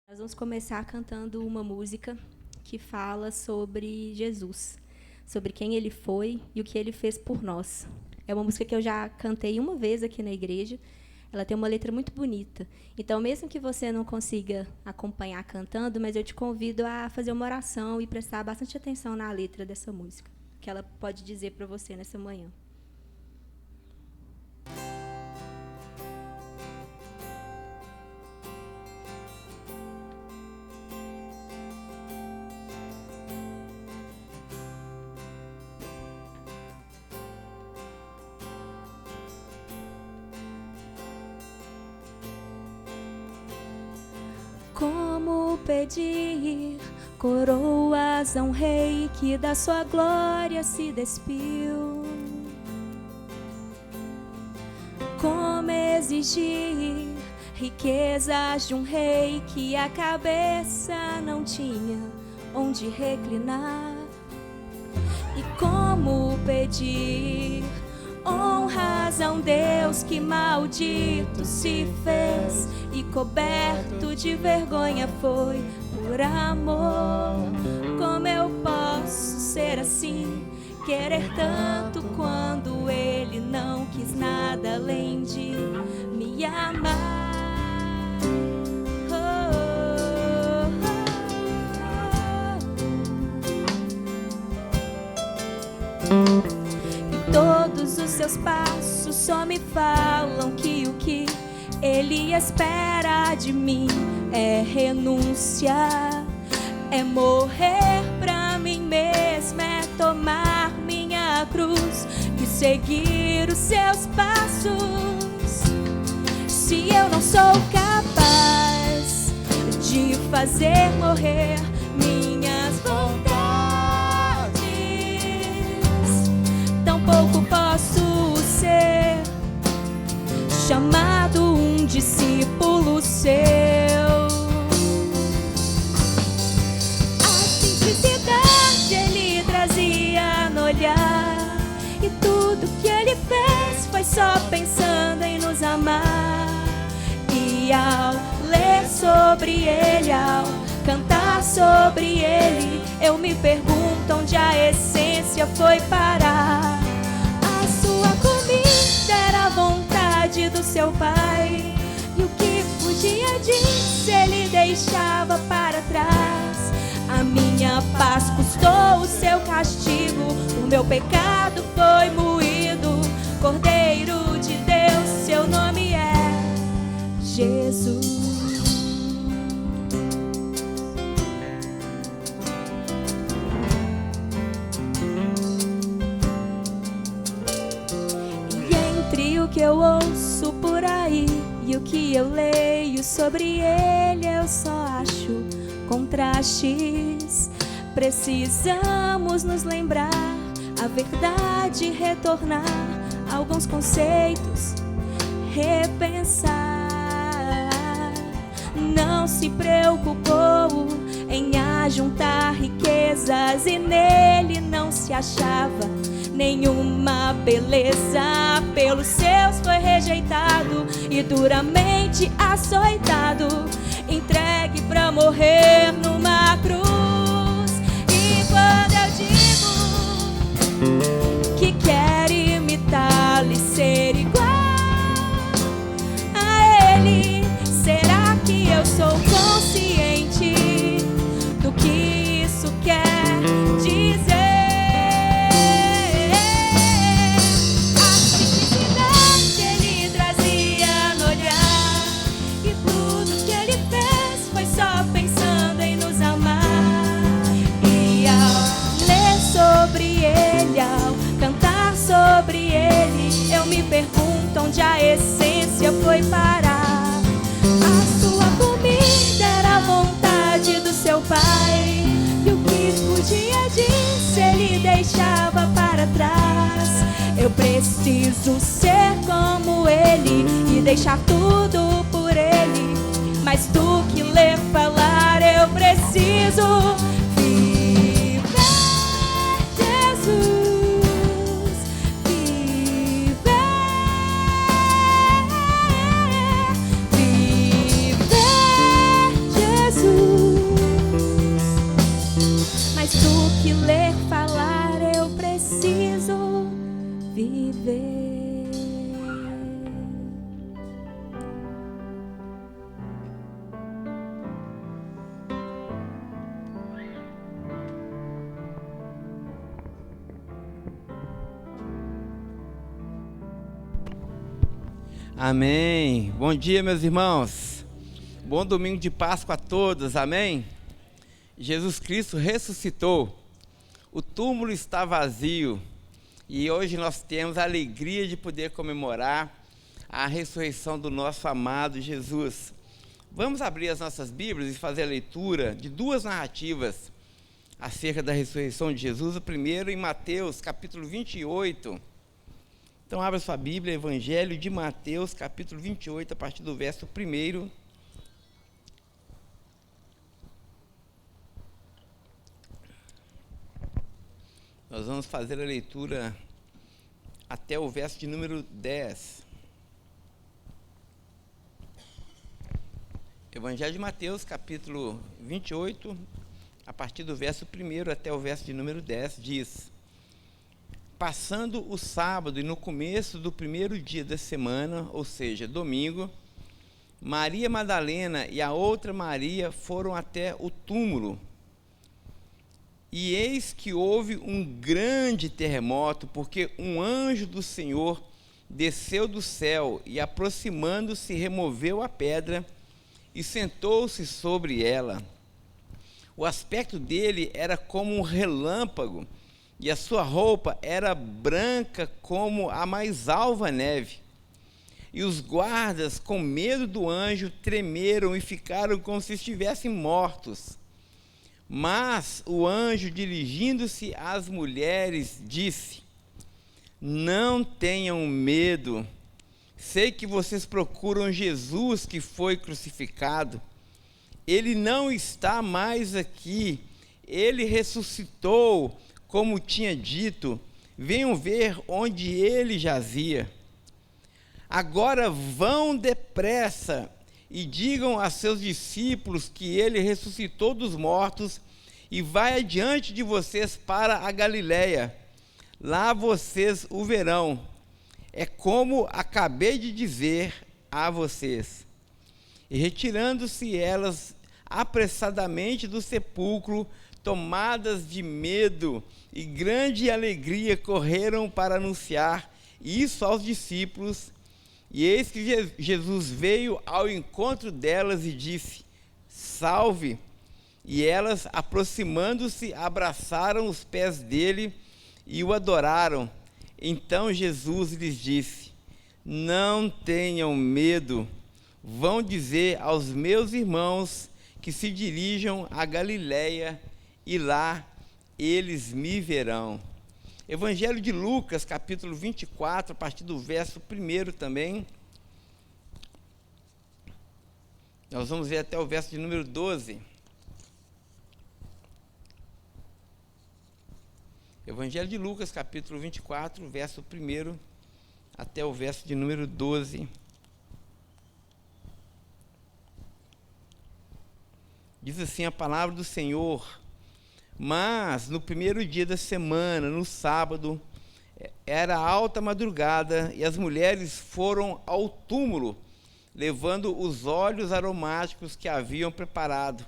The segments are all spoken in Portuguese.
Nós vamos começar cantando uma música que fala sobre Jesus, sobre quem ele foi e o que ele fez por nós. É uma música que eu já cantei uma vez aqui na igreja. Ela tem uma letra muito bonita. Então, mesmo que você não consiga acompanhar cantando, mas eu te convido a fazer uma oração e prestar bastante atenção na letra dessa música, que ela pode dizer para você nessa manhã. Como pedir coroas a um rei que da sua glória se despiu? Como exigir riquezas de um rei que a cabeça não tinha onde reclinar? E como pedir honras a um Deus que maldito se fez e coberto de vergonha foi por amor? Como eu posso ser assim, querer tanto quando ele não quis nada além de me amar? Todos os seus passos só me falam que o que ele espera de mim é renúncia, é morrer pra mim mesmo, é tomar minha cruz e seguir os seus passos. Se eu não sou capaz de fazer morrer minhas vontades, tampouco posso ser chamado um discípulo seu. A simplicidade ele trazia no olhar, e tudo que ele fez foi só pensando em nos amar. E ao ler sobre ele, ao cantar sobre ele, eu me pergunto onde a essência foi parar. A sua comida era a vontade do seu pai, e o que podia disso ele deixava para trás. A minha paz custou o seu castigo, o meu pecado foi moído. Cordeiro de Deus, seu nome é Jesus. O que eu ouço por aí e o que eu leio sobre ele, eu só acho contrastes. Precisamos nos lembrar a verdade, retornar alguns conceitos, repensar. Não se preocupou em ajuntar riquezas e nele não se achava nenhuma beleza. Pelos seus foi rejeitado e duramente açoitado, entregue pra morrer numa cruz. E quando eu digo que quero imitá-lo e ser igual a ele, será que eu sou consciente do que isso quer dizer? Sobre ele, eu me pergunto onde a essência foi parar. A sua comida era a vontade do seu pai, e o que podia disso ele deixava para trás. Eu preciso ser como ele e deixar tudo por ele, mas do que ler falar eu preciso viver Jesus. Jesus. Amém. Bom dia, meus irmãos. Bom domingo de Páscoa a todos. Amém. Jesus Cristo ressuscitou. O túmulo está vazio. E hoje nós temos a alegria de poder comemorar a ressurreição do nosso amado Jesus. Vamos abrir as nossas Bíblias e fazer a leitura de duas narrativas acerca da ressurreição de Jesus. O primeiro em Mateus, capítulo 28. Então, abra sua Bíblia, Evangelho de Mateus, capítulo 28, a partir do verso 1. Nós vamos fazer a leitura até o verso de número 10. Evangelho de Mateus, capítulo 28, a partir do verso 1 até o verso de número 10, diz: Passando o sábado e no começo do primeiro dia da semana, ou seja, domingo, Maria Madalena e a outra Maria foram até o túmulo. E eis que houve um grande terremoto, porque um anjo do Senhor desceu do céu e, aproximando-se, removeu a pedra e sentou-se sobre ela. O aspecto dele era como um relâmpago, e a sua roupa era branca como a mais alva neve. E os guardas, com medo do anjo, tremeram e ficaram como se estivessem mortos. Mas o anjo, dirigindo-se às mulheres, disse: Não tenham medo. Sei que vocês procuram Jesus que foi crucificado. Ele não está mais aqui. Ele ressuscitou, como tinha dito. Venham ver onde ele jazia. Agora vão depressa e digam a seus discípulos que ele ressuscitou dos mortos e vai adiante de vocês para a Galiléia. Lá vocês o verão. É como acabei de dizer a vocês. E retirando-se elas apressadamente do sepulcro, tomadas de medo e grande alegria, correram para anunciar isso aos discípulos. E eis que Jesus veio ao encontro delas e disse: Salve! E elas, aproximando-se, abraçaram os pés dele e o adoraram. Então Jesus lhes disse: Não tenham medo. Vão dizer aos meus irmãos que se dirijam a Galiléia e lá eles me verão. Evangelho de Lucas, capítulo 24, a partir do verso 1 também. Nós vamos ver até o verso de número 12. Evangelho de Lucas, capítulo 24, verso 1 até o verso de número 12. Diz assim a palavra do Senhor: Mas no primeiro dia da semana, no sábado, era alta madrugada, e as mulheres foram ao túmulo, levando os óleos aromáticos que haviam preparado.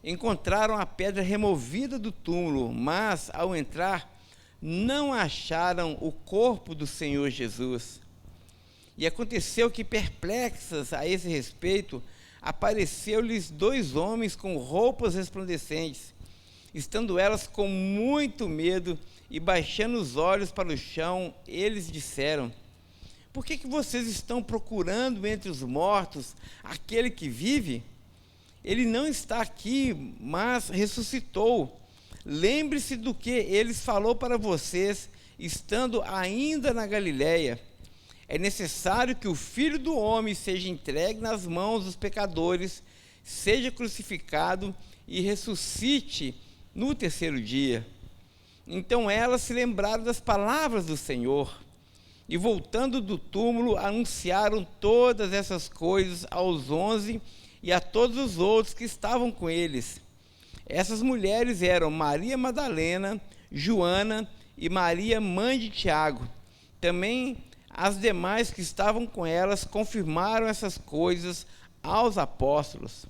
Encontraram a pedra removida do túmulo, mas, ao entrar, não acharam o corpo do Senhor Jesus. E aconteceu que, perplexas a esse respeito, apareceu-lhes 2 homens com roupas resplandecentes. Estando elas com muito medo e baixando os olhos para o chão, eles disseram: Por que vocês estão procurando entre os mortos aquele que vive? Ele não está aqui, mas ressuscitou. Lembre-se do que ele falou para vocês, estando ainda na Galiléia. É necessário que o Filho do Homem seja entregue nas mãos dos pecadores, seja crucificado e ressuscite no terceiro dia. Então elas se lembraram das palavras do Senhor, e voltando do túmulo, anunciaram todas essas coisas aos 11 e a todos os outros que estavam com eles. Essas mulheres eram Maria Madalena, Joana e Maria, mãe de Tiago. Também as demais que estavam com elas confirmaram essas coisas aos apóstolos.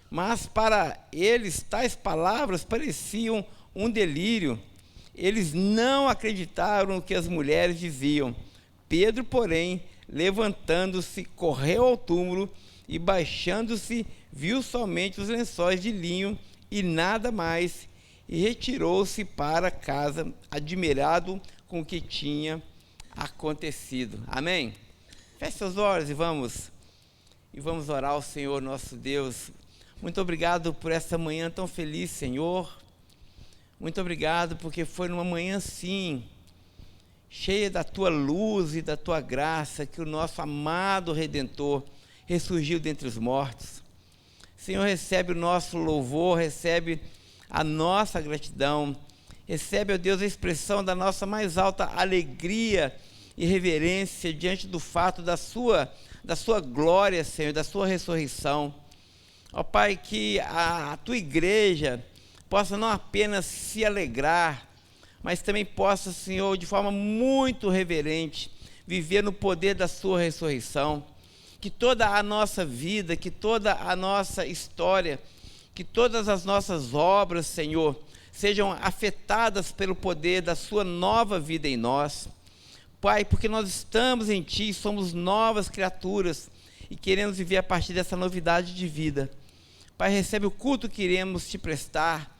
Mas para eles tais palavras pareciam um delírio. Eles não acreditaram no que as mulheres diziam. Pedro, porém, levantando-se, correu ao túmulo e, baixando-se, viu somente os lençóis de linho e nada mais, e retirou-se para casa, admirado com o que tinha acontecido. Amém? Feche seus olhos e vamos orar ao Senhor nosso Deus. Muito obrigado por essa manhã tão feliz, Senhor. Muito obrigado porque foi numa manhã assim, cheia da tua luz e da tua graça, que o nosso amado Redentor ressurgiu dentre os mortos. Senhor, recebe o nosso louvor, recebe a nossa gratidão, recebe, ó Deus, a expressão da nossa mais alta alegria e reverência diante do fato da sua glória, Senhor, da sua ressurreição. Ó Pai, que a tua igreja possa não apenas se alegrar, mas também possa, Senhor, de forma muito reverente, viver no poder da sua ressurreição. Que toda a nossa vida, que toda a nossa história, que todas as nossas obras, Senhor, sejam afetadas pelo poder da sua nova vida em nós. Pai, porque nós estamos em Ti, somos novas criaturas e queremos viver a partir dessa novidade de vida. Pai, recebe o culto que iremos Te prestar,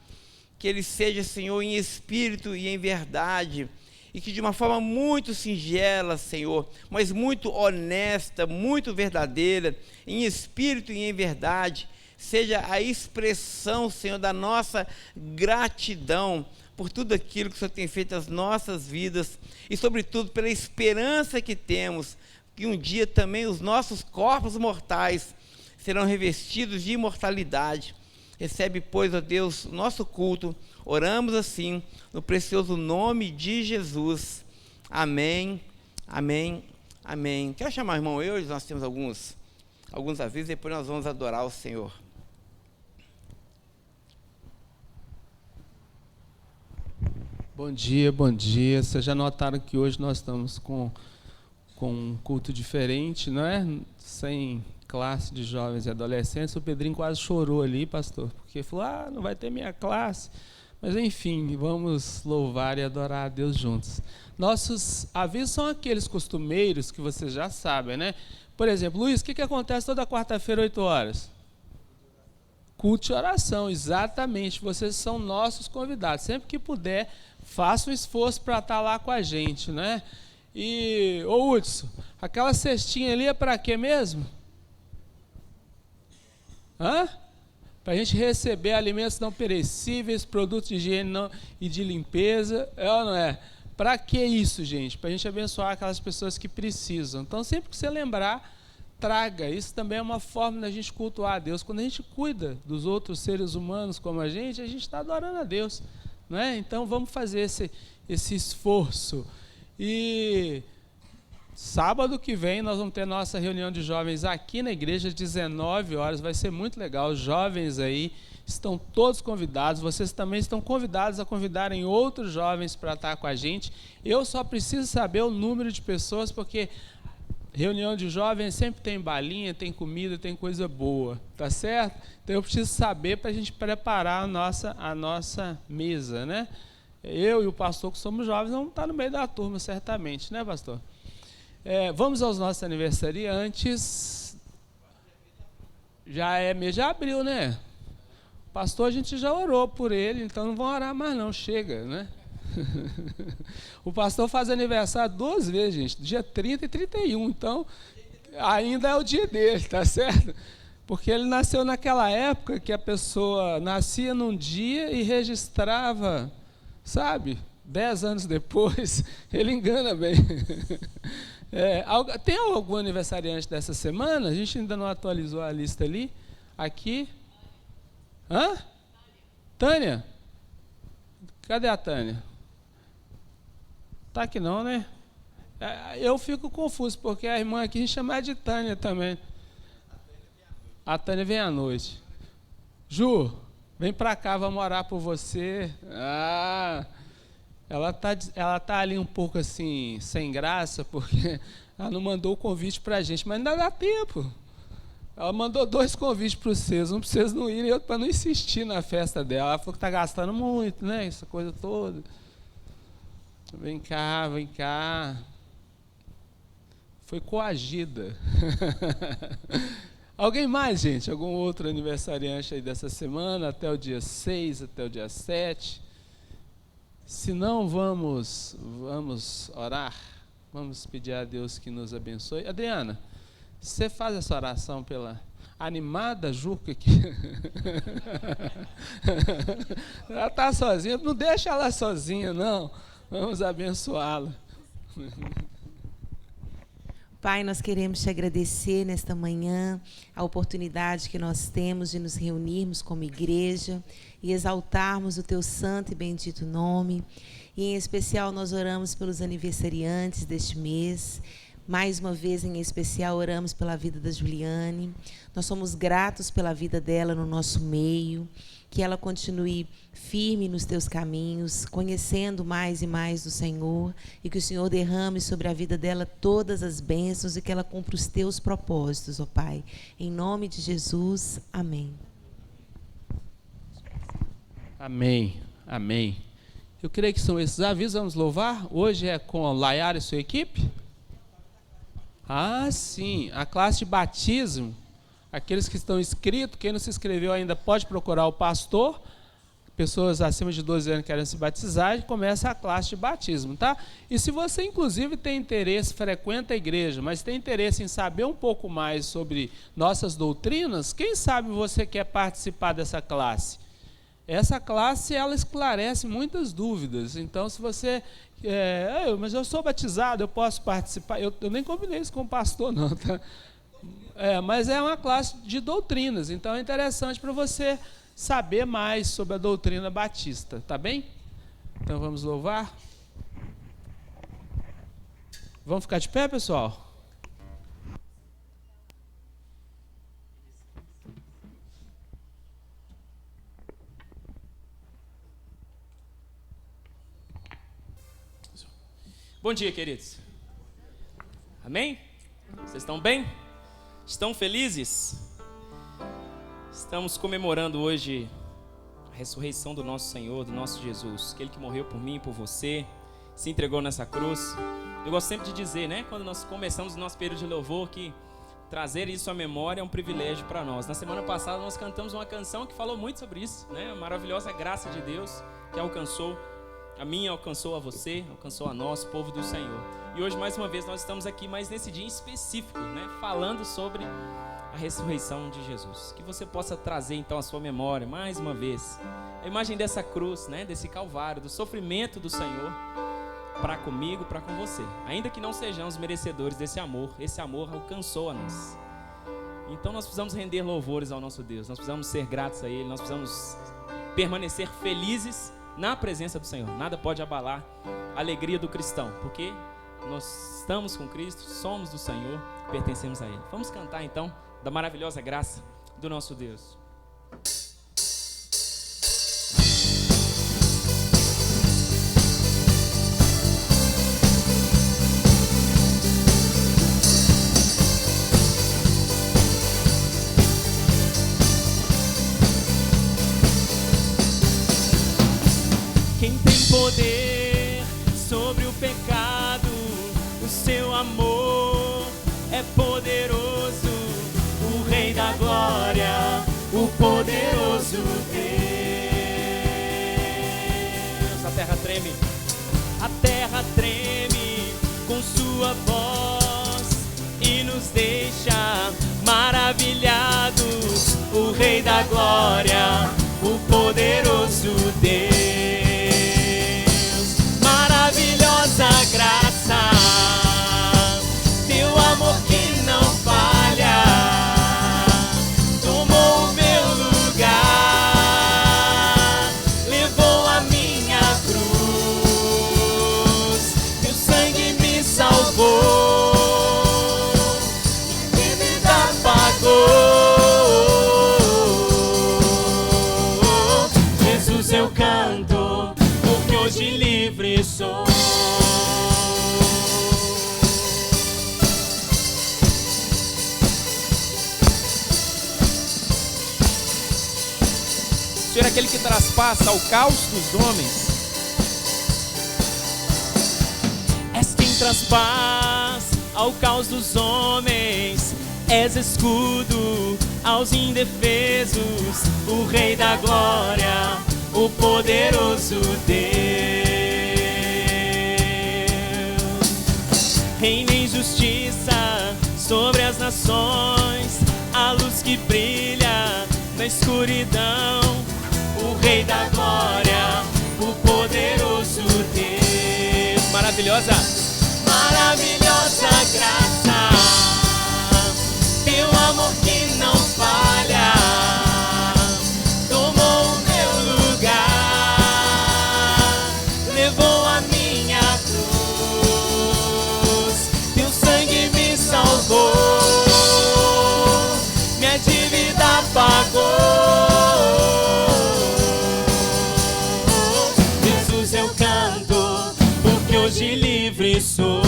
que ele seja, Senhor, em espírito e em verdade, e que de uma forma muito singela, Senhor, mas muito honesta, muito verdadeira, em espírito e em verdade, seja a expressão, Senhor, da nossa gratidão por tudo aquilo que o Senhor tem feito nas nossas vidas, e sobretudo pela esperança que temos, que um dia também os nossos corpos mortais serão revestidos de imortalidade. Recebe, pois, ó Deus, o nosso culto. Oramos assim, no precioso nome de Jesus. Amém, amém, amém. Quero chamar o irmão eu, nós temos alguns avisos, depois nós vamos adorar o Senhor. Bom dia, bom dia. Vocês já notaram que hoje nós estamos com um culto diferente, não é? Sem classe de jovens e adolescentes. O Pedrinho quase chorou ali, pastor, porque falou, não vai ter minha classe. Mas enfim, vamos louvar e adorar a Deus juntos. Nossos avisos são aqueles costumeiros que vocês já sabem, né? Por exemplo, Luiz, o que acontece toda quarta-feira, 8 horas? Culto de oração, exatamente. Vocês são nossos convidados. Sempre que puder, faça um esforço para estar lá com a gente, né? E, ô Hudson, aquela cestinha ali é para quê mesmo? Para a gente receber alimentos não perecíveis, produtos de higiene e de limpeza, é ou não é? Para que isso, gente? Para a gente abençoar aquelas pessoas que precisam. Então, sempre que você lembrar, traga. Isso também é uma forma da gente cultuar a Deus. Quando a gente cuida dos outros seres humanos como a gente está adorando a Deus, não é? Então, vamos fazer esse esforço. E sábado que vem nós vamos ter nossa reunião de jovens aqui na igreja, às 19 horas, vai ser muito legal. Os jovens aí estão todos convidados, vocês também estão convidados a convidarem outros jovens para estar com a gente. Eu só preciso saber o número de pessoas, porque reunião de jovens sempre tem balinha, tem comida, tem coisa boa, tá certo? Então eu preciso saber para a gente preparar a nossa mesa, né? Eu e o pastor, que somos jovens, vamos estar no meio da turma, certamente, né, pastor? Vamos aos nossos aniversariantes. Já é mês de abril, né? Pastor, a gente já orou por ele, então não vão orar mais não, chega, né? O pastor faz aniversário 2 vezes, gente, dia 30 e 31, então ainda é o dia dele, tá certo? Porque ele nasceu naquela época que a pessoa nascia num dia e registrava, sabe? 10 anos depois, ele engana bem. Tem algum aniversariante dessa semana? A gente ainda não atualizou a lista ali. Aqui. Tânia? Cadê a Tânia? Tá aqui não, né? Eu fico confuso, porque a irmã aqui a gente chama de Tânia também. A Tânia vem à noite. Ju, vem para cá, vamos orar por você. Ela tá ali um pouco assim, sem graça, porque ela não mandou o convite para a gente, mas ainda dá tempo. Ela mandou 2 convites para vocês, um para vocês não irem e outro para não insistir na festa dela. Ela falou que está gastando muito, né, essa coisa toda. Vem cá, vem cá. foi coagida. Alguém mais, gente? Algum outro aniversariante aí dessa semana, até o dia 6, até o dia 7? Se não, vamos orar. Vamos pedir a Deus que nos abençoe. Adriana, você faz essa oração pela animada Juca aqui? Ela está sozinha, não deixa ela sozinha, não. Vamos abençoá-la. Pai, nós queremos te agradecer nesta manhã, a oportunidade que nós temos de nos reunirmos como igreja e exaltarmos o teu santo e bendito nome. E em especial nós oramos pelos aniversariantes deste mês. Mais uma vez, em especial, oramos pela vida da Juliane. Nós somos gratos pela vida dela no nosso meio. Que ela continue firme nos teus caminhos, conhecendo mais e mais do Senhor, e que o Senhor derrame sobre a vida dela todas as bênçãos e que ela cumpra os teus propósitos, ó Pai. Em nome de Jesus, amém. Amém, amém. Eu creio que são esses avisos, vamos louvar. Hoje é com a Layara e sua equipe? Ah, sim, a classe de batismo. Aqueles que estão inscritos, quem não se inscreveu ainda pode procurar o pastor. Pessoas acima de 12 anos que querem se batizar, e começa a classe de batismo, tá? E se você, inclusive, tem interesse, frequenta a igreja, mas tem interesse em saber um pouco mais sobre nossas doutrinas, quem sabe você quer participar dessa classe? Essa classe, ela esclarece muitas dúvidas. Então, se você... mas eu sou batizado, eu posso participar? Eu nem combinei isso com o pastor, não, tá? Mas é uma classe de doutrinas, então é interessante para você saber mais sobre a doutrina batista, tá bem? Então vamos louvar. Vamos ficar de pé, pessoal? Bom dia, queridos. Amém? Vocês estão bem? Estão felizes? Estamos comemorando hoje a ressurreição do nosso Senhor, do nosso Jesus, aquele que morreu por mim e por você, se entregou nessa cruz. Eu gosto sempre de dizer, né, quando nós começamos o nosso período de louvor, que trazer isso à memória é um privilégio para nós. Na semana passada nós cantamos uma canção que falou muito sobre isso, né, a maravilhosa graça de Deus que alcançou a mim, alcançou a você, alcançou a nós, povo do Senhor. E hoje, mais uma vez, nós estamos aqui, mas nesse dia em específico, né, falando sobre a ressurreição de Jesus. Que você possa trazer, então, a sua memória, mais uma vez, a imagem dessa cruz, né, desse calvário, do sofrimento do Senhor, para comigo, para com você. Ainda que não sejamos merecedores desse amor, esse amor alcançou a nós. Então, nós precisamos render louvores ao nosso Deus, nós precisamos ser gratos a Ele, nós precisamos permanecer felizes na presença do Senhor. Nada pode abalar a alegria do cristão, porque nós estamos com Cristo, somos do Senhor, pertencemos a Ele. Vamos cantar então da maravilhosa graça do nosso Deus. Quem tem poder sobre o pecado, o seu amor é poderoso, o Rei da Glória, o poderoso Deus. A terra treme com sua voz e nos deixa maravilhados, o Rei da Glória, o poderoso Deus. Maravilhosa graça, teu amor que não falha, tomou o meu lugar, levou a minha cruz, teu sangue me salvou, e me apagou. Jesus, eu canto, porque hoje livre sou. O Senhor é aquele que traspassa o caos dos homens. És quem traspassa ao caos dos homens. És escudo aos indefesos, o Rei da glória, o poderoso Deus. Reina em justiça sobre as nações, a luz que brilha na escuridão, o Rei da glória, o poderoso Deus. Maravilhosa, maravilhosa graça, teu amor que não falha, tomou o meu lugar, levou a minha cruz, teu sangue me salvou, minha dívida pagou. Jesus, eu canto, porque hoje livre sou.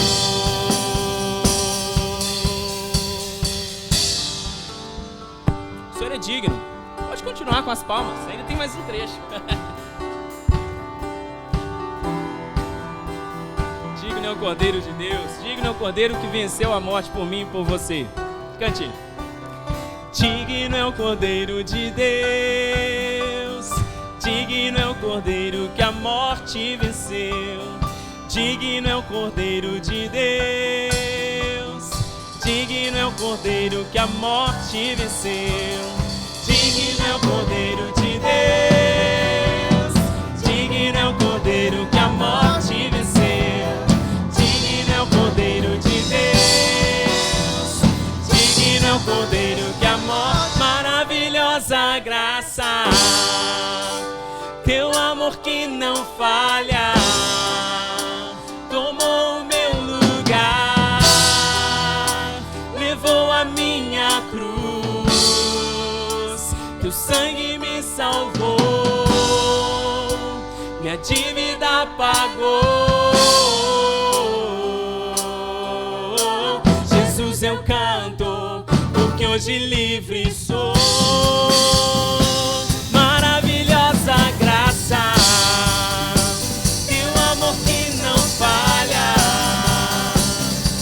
O Senhor é digno. Pode continuar com as palmas, ainda tem mais um trecho. Digno é o Cordeiro de Deus, digno é o Cordeiro que venceu a morte por mim e por você. Cante. Digno é o Cordeiro de Deus, digno é o Cordeiro que a morte venceu. Digno é o Cordeiro de Deus, digno é o Cordeiro que a morte venceu. Digno é o Cordeiro de Deus, digno é o Cordeiro que a morte venceu. Digno é o Cordeiro de Deus, digno é o Cordeiro que a morte. Maravilhosa graça, teu amor que não falha, tomou o meu lugar, levou a minha cruz, teu sangue me salvou, minha dívida pagou. Jesus, eu canto, porque hoje livre sou. Maravilhosa graça, teu amor que não falha,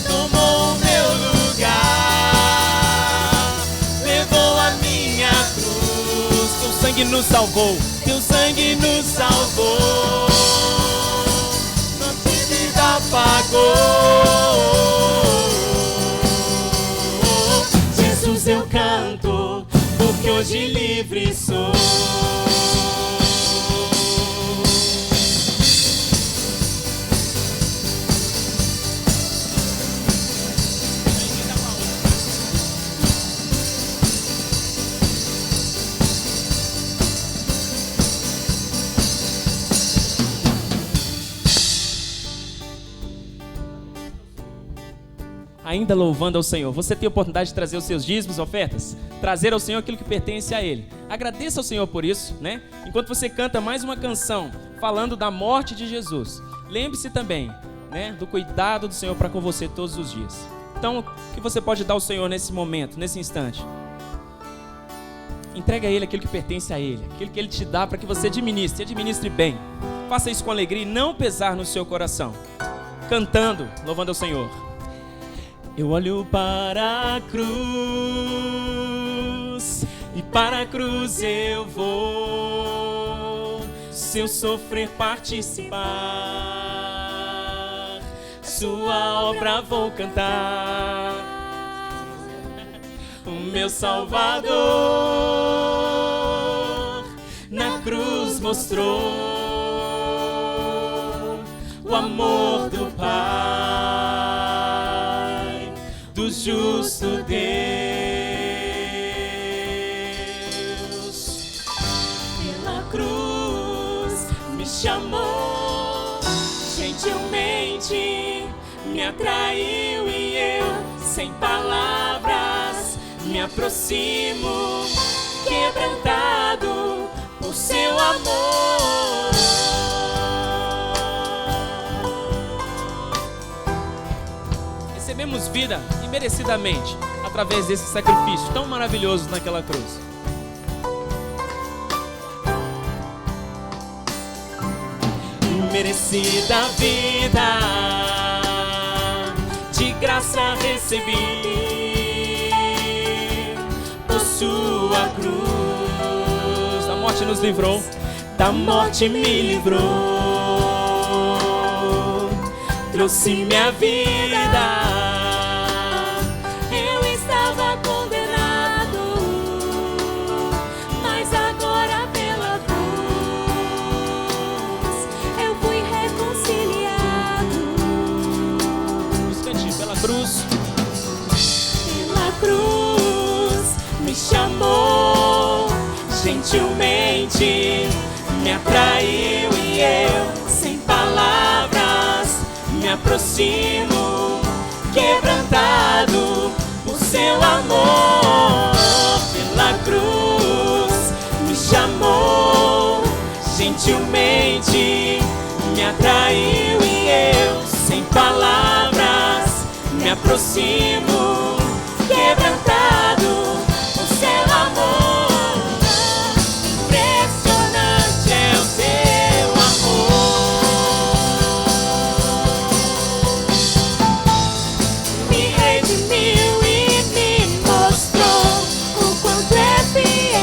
tomou o meu lugar, levou a minha cruz, teu sangue nos salvou, teu sangue nos salvou, nossa dívida pagou. Jesus, eu canto, porque hoje livre sou. Ainda louvando ao Senhor, você tem a oportunidade de trazer os seus dízimos, ofertas, trazer ao Senhor aquilo que pertence a Ele. Agradeça ao Senhor por isso, né? Enquanto você canta mais uma canção falando da morte de Jesus, lembre-se também, né, do cuidado do Senhor para com você todos os dias. Então, o que você pode dar ao Senhor nesse momento, nesse instante? Entregue a Ele aquilo que pertence a Ele, aquilo que Ele te dá para que você administre bem. Faça isso com alegria e não pesar no seu coração. Cantando, louvando ao Senhor. Eu olho para a cruz e para a cruz eu vou. Se eu sofrer participar, sua obra vou cantar. O meu Salvador na cruz mostrou o amor do Pai, do justo Deus. Pela cruz me chamou, gentilmente me atraiu e eu, sem palavras, me aproximo, quebrantado por seu amor. Recebemos vida imerecidamente através desse sacrifício tão maravilhoso naquela cruz. Imerecida vida de graça recebi por sua cruz. Da morte nos livrou, da morte me livrou, trouxe minha vida. Eu estava condenado, mas agora pela cruz eu fui reconciliado. Instante, pela cruz. Pela cruz me chamou, gentilmente me atraiu e eu, sem palavras, me aproximo, quebrantado por seu amor. Pela cruz me chamou, gentilmente me atraiu e eu, sem palavras, me aproximo, quebrantado por seu amor. Impressionante é o seu amor. Me redimiu e me mostrou o quanto é fiel.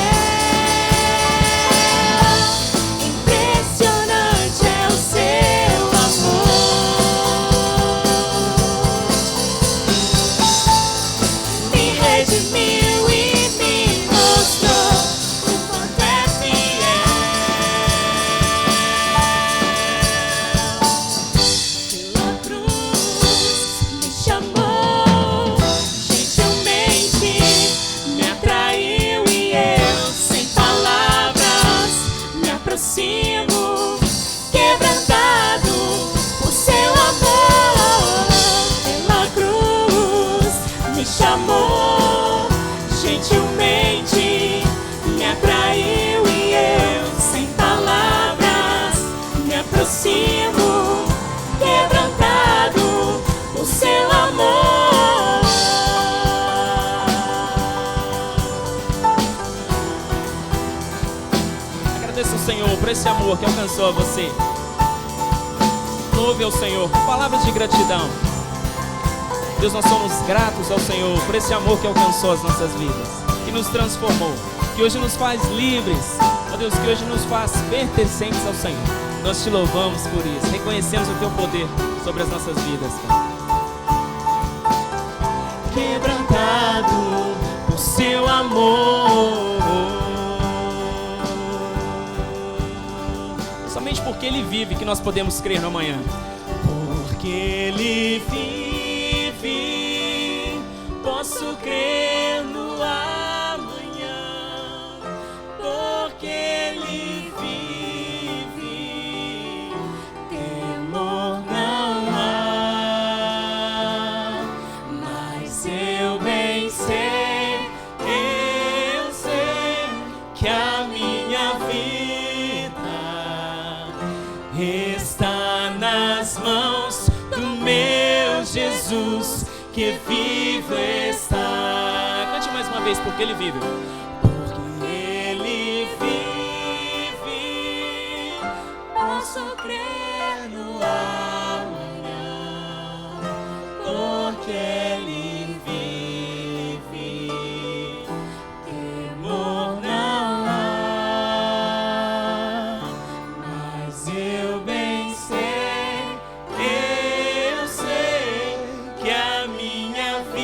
Impressionante é o seu amor. Me redimiu e me mostrou o quanto é fiel. Pela cruz me chamou, gentilmente me atraiu e eu, sem palavras, me aproximo, quebrantado por seu amor. Pela cruz me chamou, gentilmente me atraiu e eu, sem palavras, me aproximo, quebrantado por seu amor. Agradeça ao Senhor por esse amor que alcançou a você. Louve ao Senhor com palavras de gratidão. Deus, nós somos gratos ao Senhor por esse amor que alcançou as nossas vidas, que nos transformou, que hoje nos faz livres, ó Deus, que hoje nos faz pertencentes ao Senhor. Nós te louvamos por isso, reconhecemos o teu poder sobre as nossas vidas, Pai. Quebrantado por seu amor, somente porque Ele vive que nós podemos crer no amanhã. Porque Ele vive, posso crer no amanhã. Porque Ele vive, temor não há. Mas eu bem sei que a minha vida está nas mãos do meu Jesus, que vivo está. Cante mais uma vez, porque Ele vive. Porque Ele vive, posso crer no amanhã. Porque Ele vive, temor não há. Mas eu bem sei que a minha vida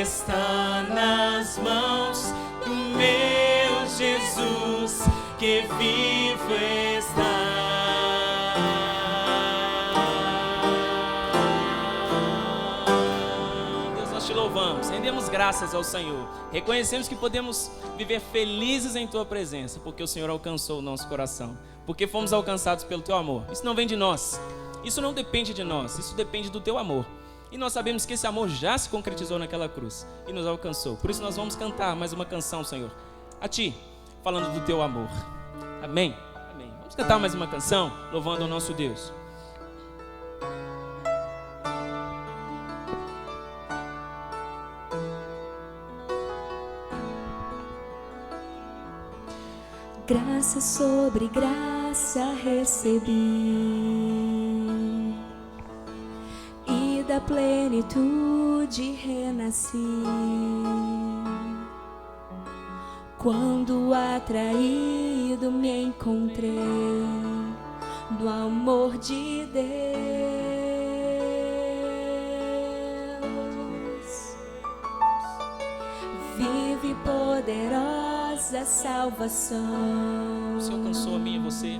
está nas mãos do meu Jesus, que vivo está. Deus, nós te louvamos, rendemos graças ao Senhor, reconhecemos que podemos viver felizes em tua presença, porque o Senhor alcançou o nosso coração, porque fomos alcançados pelo teu amor. Isso não vem de nós, isso não depende de nós, isso depende do teu amor. E nós sabemos que esse amor já se concretizou naquela cruz e nos alcançou. Por isso nós vamos cantar mais uma canção, Senhor, a Ti, falando do Teu amor. Amém? Amém. Vamos cantar mais uma canção, louvando ao nosso Deus. Graça sobre graça recebi, plenitude renasci. Quando atraído me encontrei do amor de Deus. Vive e poderosa salvação. O Senhor alcançou a mim e você.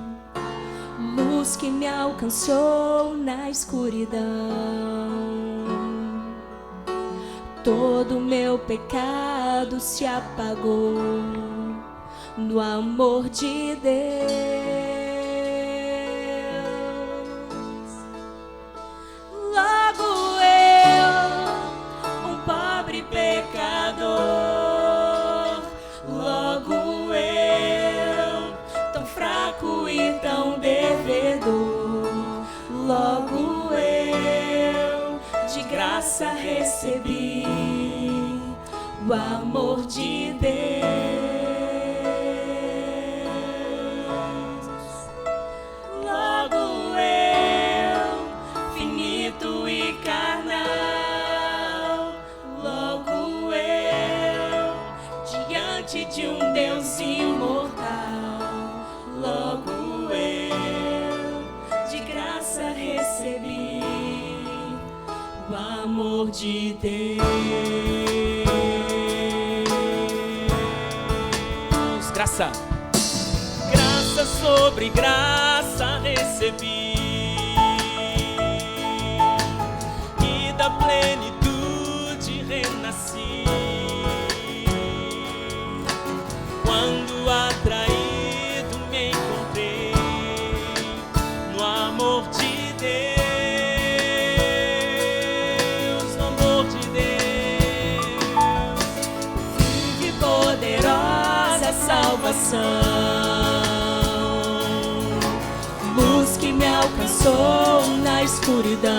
Luz que me alcançou na escuridão. Todo meu pecado se apagou no amor de Deus. Logo eu, um pobre pecador, logo eu, tão fraco e tão devedor, logo eu, de graça recebi o amor de Deus. Logo eu, finito e carnal, logo eu, diante de um Deus imortal, logo eu, de graça recebi o amor de Deus. Graça, graça sobre graça recebi, e da plenitude renasci. Quando atraído me encontrei no amor de Deus, no amor de Deus. Vive poderosa salvação, luz que me alcançou na escuridão.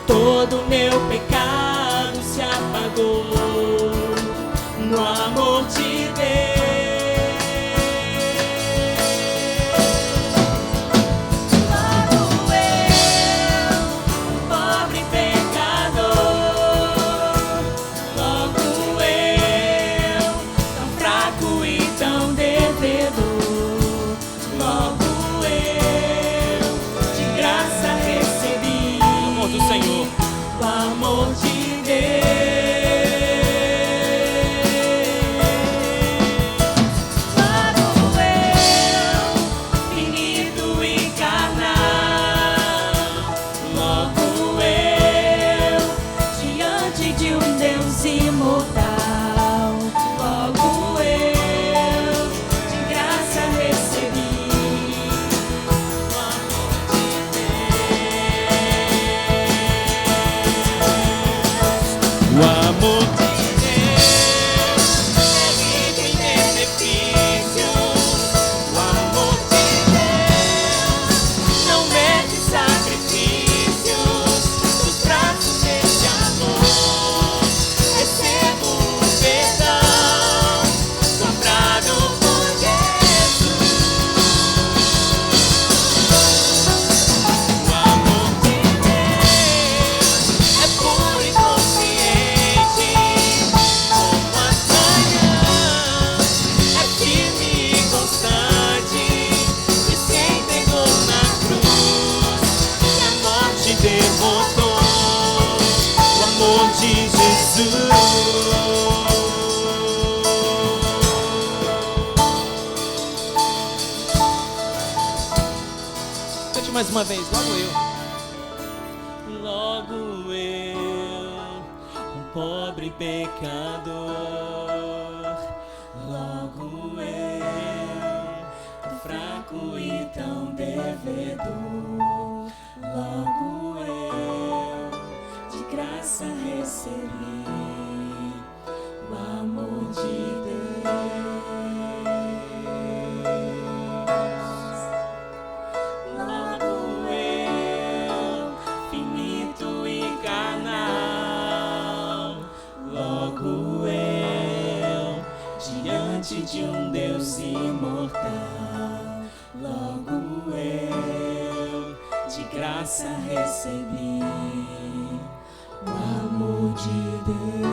Todo meu pecado se apagou no amor de Deus. Logo eu, um pobre pecador, logo eu, tão fraco e tão devedor, logo eu, de graça recebi O amor do Senhor. o amor de Deus. Logo eu, finito e carnal, logo eu, diante de um Deus imortal, logo eu, de graça recebi o amor de Deus. O amor de Deus é rico em benefícios. O amor de Deus não mede sacrifícios. Dos braços desse amor recebo o perdão, comprado por Jesus. O amor de Deus é puro e consciente, como as manhãs, é firme e constante, e se entregou na cruz, e a morte derrotou. O amor de Jesus. Cante mais uma vez, logo eu. Logo eu, um pobre pecador, logo eu, tão fraco e tão devedor, logo eu, de graça recebi o amor de Deus. Logo eu, finito e carnal, logo eu, diante de um Deus imortal, logo eu, de graça recebi, o amor de Deus.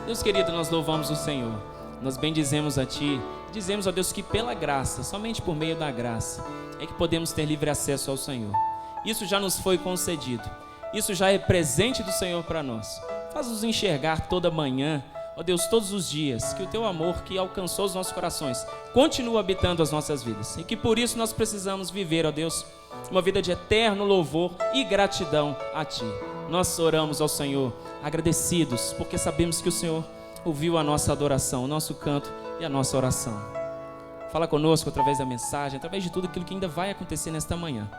Deus querido, nós louvamos o Senhor, nós bendizemos a Ti, dizemos a Deus que pela graça, somente por meio da graça, é que podemos ter livre acesso ao Senhor. Isso já nos foi concedido, isso já é presente do Senhor para nós. Faz-nos enxergar toda manhã, ó Deus, todos os dias, que o Teu amor que alcançou os nossos corações continua habitando as nossas vidas, e que por isso nós precisamos viver, ó Deus, uma vida de eterno louvor e gratidão a Ti. Nós oramos ao Senhor agradecidos, porque sabemos que o Senhor ouviu a nossa adoração, o nosso canto e a nossa oração. Fala conosco através da mensagem, através de tudo aquilo que ainda vai acontecer nesta manhã.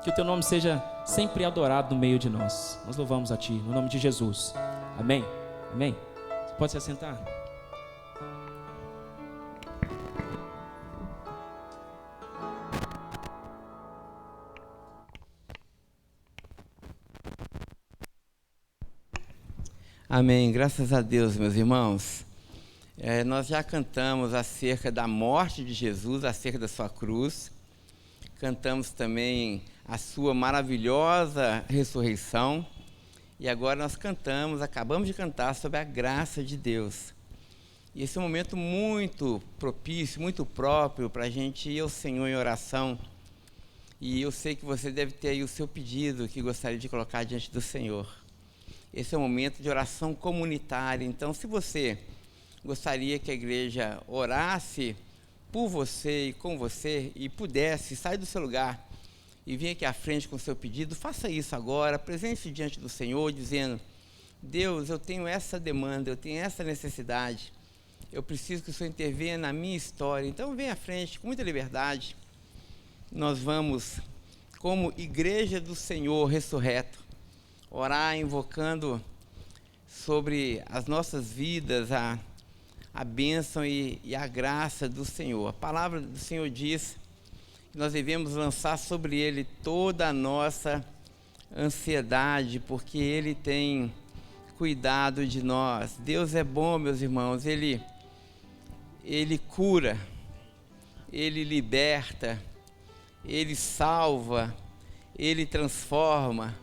Que o Teu nome seja sempre adorado no meio de nós. Nós louvamos a Ti, no nome de Jesus. Amém. Amém. Você pode se assentar. Amém. Graças a Deus, meus irmãos. Nós já cantamos acerca da morte de Jesus, acerca da sua cruz. Cantamos também a sua maravilhosa ressurreição. E agora nós acabamos de cantar sobre a graça de Deus. E esse é um momento muito propício, muito próprio para a gente ir ao Senhor em oração. E eu sei que você deve ter aí o seu pedido que gostaria de colocar diante do Senhor. Esse é um momento de oração comunitária. Então, se você gostaria que a igreja orasse por você e com você e pudesse sair do seu lugar e vir aqui à frente com o seu pedido, faça isso agora, apresente-se diante do Senhor, dizendo: Deus, eu tenho essa demanda, eu tenho essa necessidade, eu preciso que o Senhor intervenha na minha história. Então, venha à frente com muita liberdade. Nós vamos, como igreja do Senhor ressurreto, orar invocando sobre as nossas vidas a bênção e a graça do Senhor. A palavra do Senhor diz que nós devemos lançar sobre Ele toda a nossa ansiedade, porque Ele tem cuidado de nós. Deus é bom, meus irmãos. Ele cura, Ele liberta, Ele salva, Ele transforma,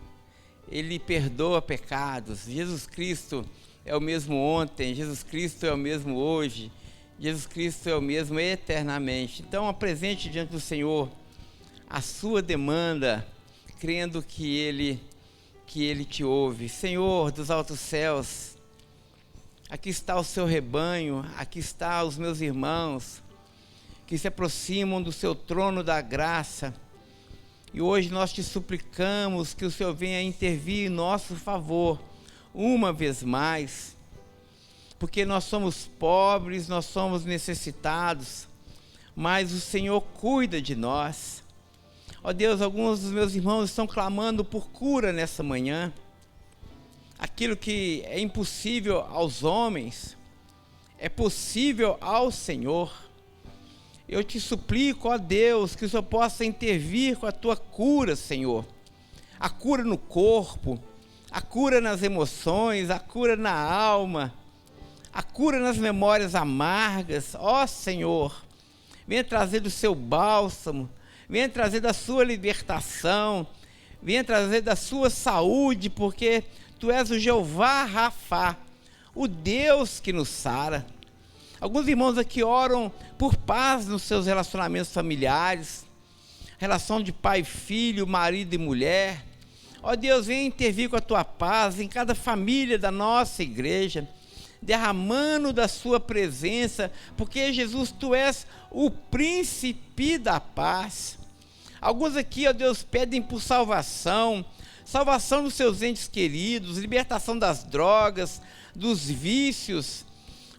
Ele perdoa pecados. Jesus Cristo é o mesmo ontem, Jesus Cristo é o mesmo hoje, Jesus Cristo é o mesmo eternamente. Então, apresente diante do Senhor a sua demanda, crendo que Ele te ouve. Senhor dos altos céus, aqui está o seu rebanho, aqui está os meus irmãos que se aproximam do seu trono da graça. E hoje nós te suplicamos que o Senhor venha intervir em nosso favor, uma vez mais, porque nós somos pobres, nós somos necessitados, mas o Senhor cuida de nós. Ó Deus, alguns dos meus irmãos estão clamando por cura nessa manhã. Aquilo que é impossível aos homens, é possível ao Senhor. Eu te suplico, ó Deus, que o Senhor possa intervir com a tua cura, Senhor. A cura no corpo, a cura nas emoções, a cura na alma, a cura nas memórias amargas. Ó Senhor, venha trazer do seu bálsamo, venha trazer da sua libertação, venha trazer da sua saúde, porque tu és o Jeová Rafá, o Deus que nos sara. Alguns irmãos aqui oram por paz nos seus relacionamentos familiares, relação de pai e filho, marido e mulher. Ó Deus, venha intervir com a tua paz em cada família da nossa igreja, derramando da sua presença, porque Jesus, tu és o príncipe da paz. Alguns aqui, ó Deus, pedem por salvação dos seus entes queridos, libertação das drogas, dos vícios.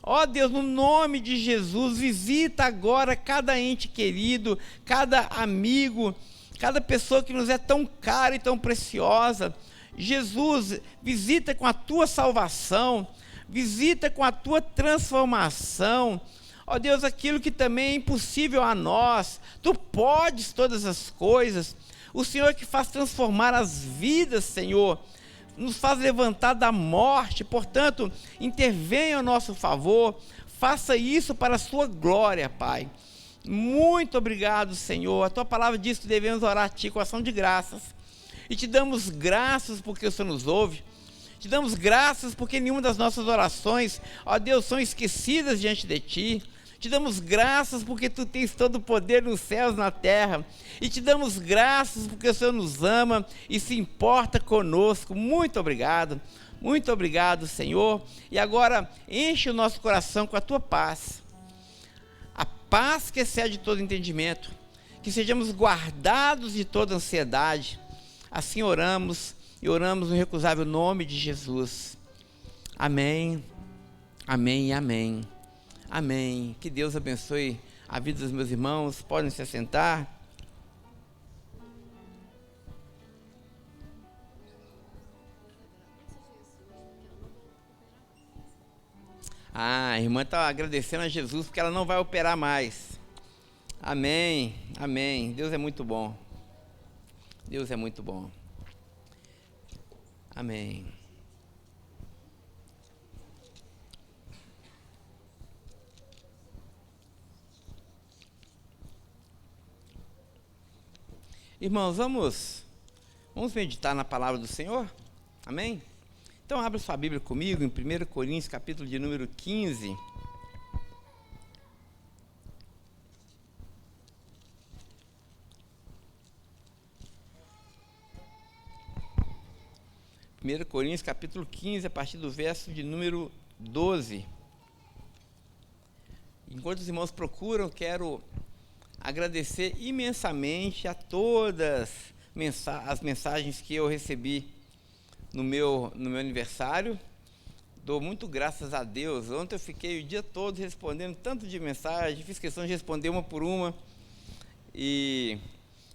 Ó Deus, no nome de Jesus, visita agora cada ente querido, cada amigo, cada pessoa que nos é tão cara e tão preciosa. Jesus, visita com a tua salvação, visita com a tua transformação. Ó Deus, aquilo que também é impossível a nós, tu podes todas as coisas. O Senhor que faz transformar as vidas, Senhor, nos faz levantar da morte. Portanto, intervenha ao nosso favor, faça isso para a sua glória, Pai. Muito obrigado, Senhor. A tua palavra diz que devemos orar a ti com ação de graças. E te damos graças porque o Senhor nos ouve. Te damos graças porque nenhuma das nossas orações, ó Deus, são esquecidas diante de ti. Te damos graças porque tu tens todo o poder nos céus e na terra. E te damos graças porque o Senhor nos ama e se importa conosco. Muito obrigado. Muito obrigado, Senhor. E agora enche o nosso coração com a tua paz. A paz que excede todo entendimento. Que sejamos guardados de toda ansiedade. Assim oramos e oramos no irrecusável nome de Jesus. Amém, amém e amém. Amém. Que Deus abençoe a vida dos meus irmãos. Podem se assentar. A irmã está agradecendo a Jesus porque ela não vai operar mais. Amém, amém. Deus é muito bom. Deus é muito bom. Amém. Irmãos, vamos meditar na palavra do Senhor? Amém? Então, abra sua Bíblia comigo em 1 Coríntios, capítulo de número 15. Primeiro Coríntios, capítulo 15, a partir do verso de número 12. Enquanto os irmãos procuram, quero agradecer imensamente a todas as mensagens que eu recebi no meu aniversário. Dou muito graças a Deus. Ontem eu fiquei o dia todo respondendo tanto de mensagem, fiz questão de responder uma por uma, e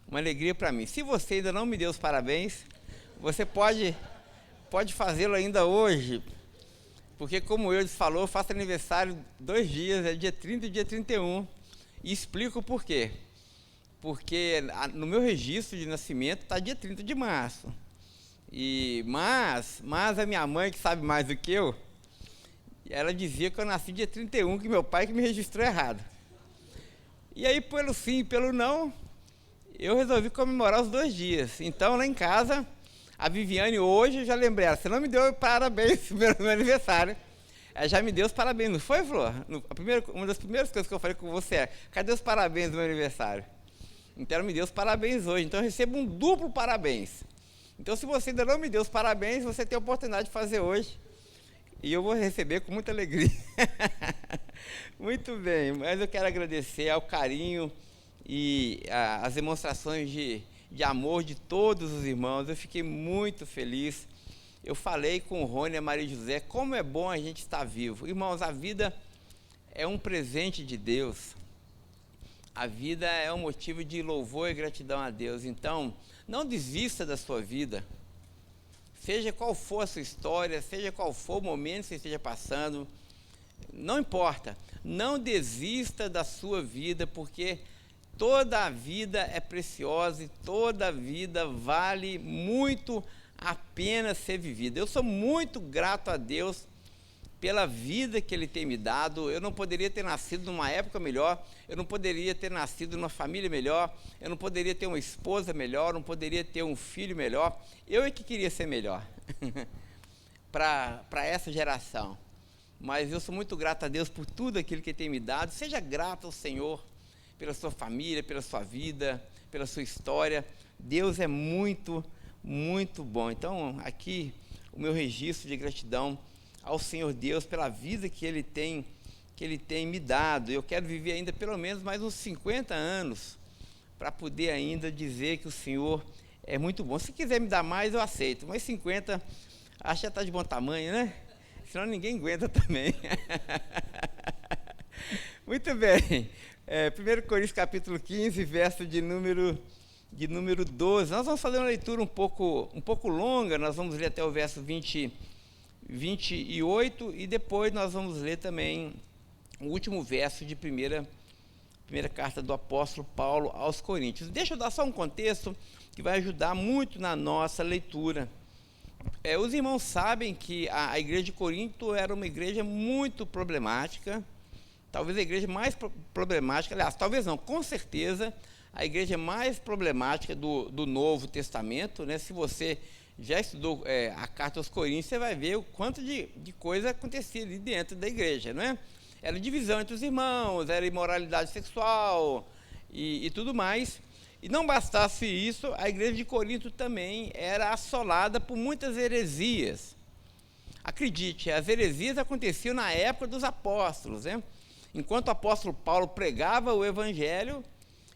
uma alegria para mim. Se você ainda não me deu os parabéns, você pode fazê-lo ainda hoje, porque como o Eudes falou, eu faço aniversário 2 dias, é dia 30 e dia 31, e explico por quê. Porque no meu registro de nascimento está dia 30 de março. Mas a minha mãe, que sabe mais do que eu, ela dizia que eu nasci dia 31, que meu pai que me registrou errado. E aí, pelo sim e pelo não, eu resolvi comemorar os 2 dias. Então, lá em casa, a Viviane hoje, eu já lembrei ela, você não me deu parabéns no meu aniversário. Ela já me deu os parabéns, não foi, Flor? Uma das primeiras coisas que eu falei com você é, cadê os parabéns do meu aniversário? Então ela me deu os parabéns hoje, então eu recebo um duplo parabéns. Então se você ainda não me deu os parabéns, você tem a oportunidade de fazer hoje. E eu vou receber com muita alegria. Muito bem, mas eu quero agradecer ao carinho e às demonstrações de amor de todos os irmãos. Eu fiquei muito feliz. Eu falei com o Rony e a Maria José, como é bom a gente estar vivo. Irmãos, a vida é um presente de Deus. A vida é um motivo de louvor e gratidão a Deus. Então, não desista da sua vida. Seja qual for a sua história, seja qual for o momento que você esteja passando, não importa. Não desista da sua vida, porque toda a vida é preciosa e toda a vida vale muito a pena ser vivida. Eu sou muito grato a Deus pela vida que Ele tem me dado. Eu não poderia ter nascido numa época melhor, eu não poderia ter nascido numa família melhor, eu não poderia ter uma esposa melhor, não poderia ter um filho melhor. Eu é que queria ser melhor para essa geração. Mas eu sou muito grato a Deus por tudo aquilo que Ele tem me dado. Seja grato ao Senhor pela sua família, pela sua vida, pela sua história. Deus é muito, muito bom. Então, aqui, o meu registro de gratidão ao Senhor Deus pela vida que Ele tem me dado. Eu quero viver ainda pelo menos mais uns 50 anos para poder ainda dizer que o Senhor é muito bom. Se quiser me dar mais, eu aceito. Mas 50, acho que já está de bom tamanho, né? Senão ninguém aguenta também. Muito bem. 1 Coríntios capítulo 15, verso de número 12. Nós vamos fazer uma leitura um pouco longa. Nós vamos ler até o verso 28 e depois nós vamos ler também o último verso de primeira carta do apóstolo Paulo aos Coríntios. Deixa eu dar só um contexto que vai ajudar muito na nossa leitura. Os irmãos sabem que a igreja de Corinto era uma igreja muito problemática, talvez a igreja mais problemática, aliás, talvez não, com certeza, a igreja mais problemática do Novo Testamento, né? Se você já estudou a carta aos Coríntios, você vai ver o quanto de coisa acontecia ali dentro da igreja, não é? Era divisão entre os irmãos, era imoralidade sexual e tudo mais. E não bastasse isso, a igreja de Corinto também era assolada por muitas heresias. Acredite, as heresias aconteciam na época dos apóstolos, né? Enquanto o apóstolo Paulo pregava o evangelho,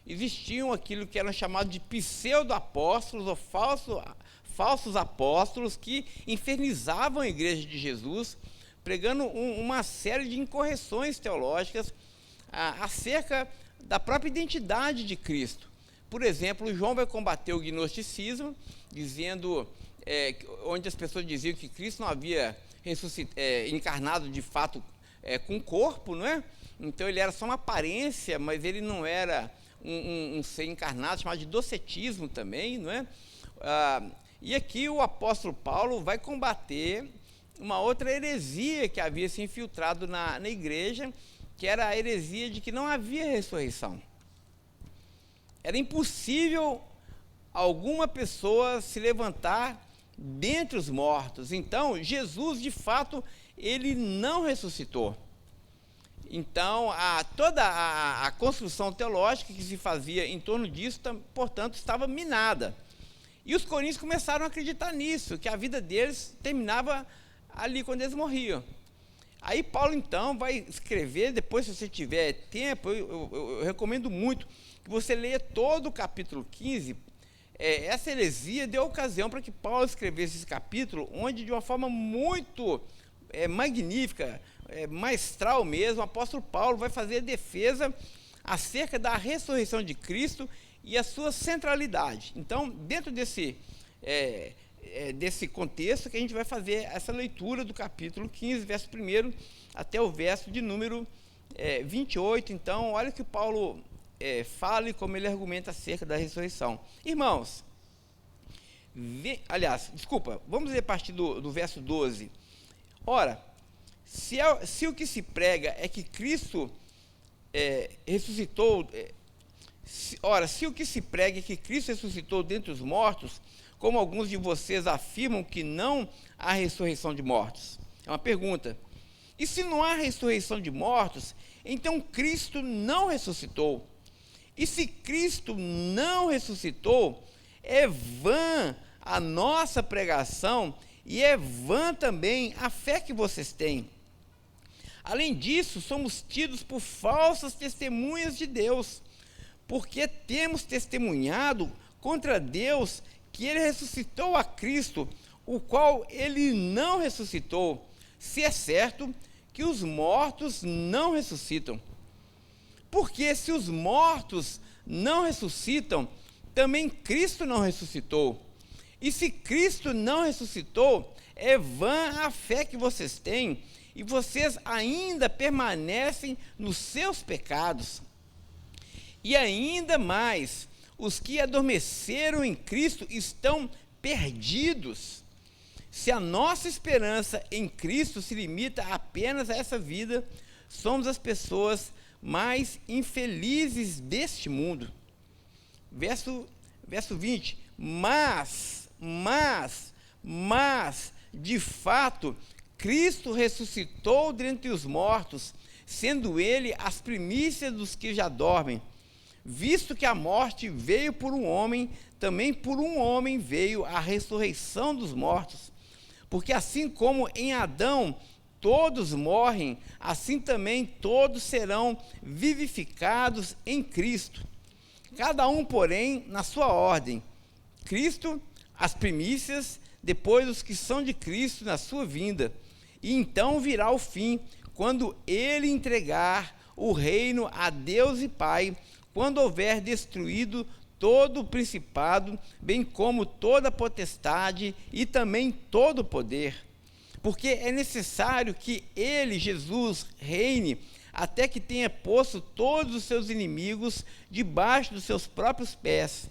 existiam aquilo que eram chamados de pseudo-apóstolos ou falsos apóstolos que infernizavam a igreja de Jesus, pregando uma série de incorreções teológicas acerca da própria identidade de Cristo. Por exemplo, João vai combater o gnosticismo, dizendo, onde as pessoas diziam que Cristo não havia encarnado de fato com corpo, não é? Então ele era só uma aparência, mas ele não era um ser encarnado, chamado de docetismo também, não é? E aqui o apóstolo Paulo vai combater uma outra heresia que havia se infiltrado na igreja, que era a heresia de que não havia ressurreição. Era impossível alguma pessoa se levantar dentre os mortos. Então, Jesus, de fato, ele não ressuscitou. Então, toda a construção teológica que se fazia em torno disso, portanto, estava minada. E os coríntios começaram a acreditar nisso, que a vida deles terminava ali quando eles morriam. Aí Paulo, então, vai escrever, depois, se você tiver tempo, eu recomendo muito que você leia todo o capítulo 15. Essa heresia deu ocasião para que Paulo escrevesse esse capítulo, onde, de uma forma muito magnífica, maestral mesmo, o apóstolo Paulo vai fazer a defesa acerca da ressurreição de Cristo e a sua centralidade. Então, dentro desse contexto que a gente vai fazer essa leitura do capítulo 15, verso 1 até o verso de número 28. Então, olha o que Paulo fala e como ele argumenta acerca da ressurreição. Irmãos, vamos ler a partir do verso 12. Ora, se o que se prega é que Cristo ressuscitou, se o que se prega é que Cristo ressuscitou dentre os mortos, como alguns de vocês afirmam que não há ressurreição de mortos? É uma pergunta. E se não há ressurreição de mortos, então Cristo não ressuscitou. E se Cristo não ressuscitou, é vã a nossa pregação e é vã também a fé que vocês têm. Além disso, somos tidos por falsas testemunhas de Deus, porque temos testemunhado contra Deus que ele ressuscitou a Cristo, o qual ele não ressuscitou, se é certo que os mortos não ressuscitam. Porque se os mortos não ressuscitam, também Cristo não ressuscitou. E se Cristo não ressuscitou, é vã a fé que vocês têm, e vocês ainda permanecem nos seus pecados. E ainda mais, os que adormeceram em Cristo estão perdidos. Se a nossa esperança em Cristo se limita apenas a essa vida, somos as pessoas mais infelizes deste mundo. Verso 20. Mas, de fato, Cristo ressuscitou dentre os mortos, sendo ele as primícias dos que já dormem. Visto que a morte veio por um homem, também por um homem veio a ressurreição dos mortos. Porque assim como em Adão todos morrem, assim também todos serão vivificados em Cristo. Cada um, porém, na sua ordem. Cristo, as primícias, depois os que são de Cristo na sua vinda. E então virá o fim, quando ele entregar o reino a Deus e Pai, quando houver destruído todo o principado, bem como toda a potestade e também todo o poder. Porque é necessário que ele, Jesus, reine, até que tenha posto todos os seus inimigos debaixo dos seus próprios pés.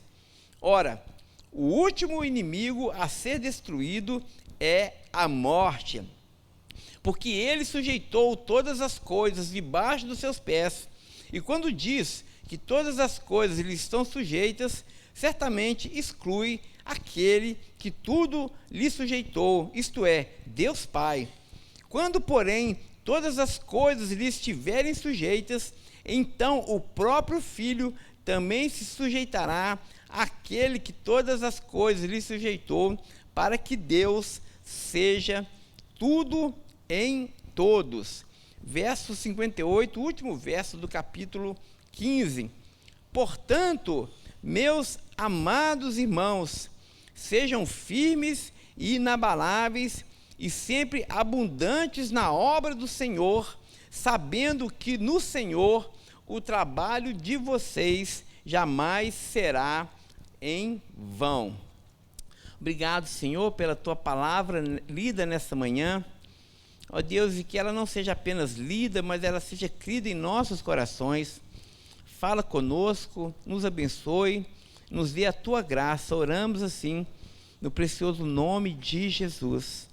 Ora, o último inimigo a ser destruído é a morte. porque ele sujeitou todas as coisas debaixo dos seus pés. E quando diz que todas as coisas lhe estão sujeitas, certamente exclui aquele que tudo lhe sujeitou, isto é, Deus Pai. Quando, porém, todas as coisas lhe estiverem sujeitas, então o próprio Filho também se sujeitará àquele que todas as coisas lhe sujeitou, para que Deus seja tudo em todos. Verso 58, último verso do capítulo 15. Portanto, meus amados irmãos, sejam firmes e inabaláveis e sempre abundantes na obra do Senhor, sabendo que no Senhor o trabalho de vocês jamais será em vão. Obrigado, Senhor, pela tua palavra lida nessa manhã. Ó Deus, e que ela não seja apenas lida, mas ela seja crida em nossos corações. Fala conosco, nos abençoe, nos dê a tua graça. Oramos assim, no precioso nome de Jesus.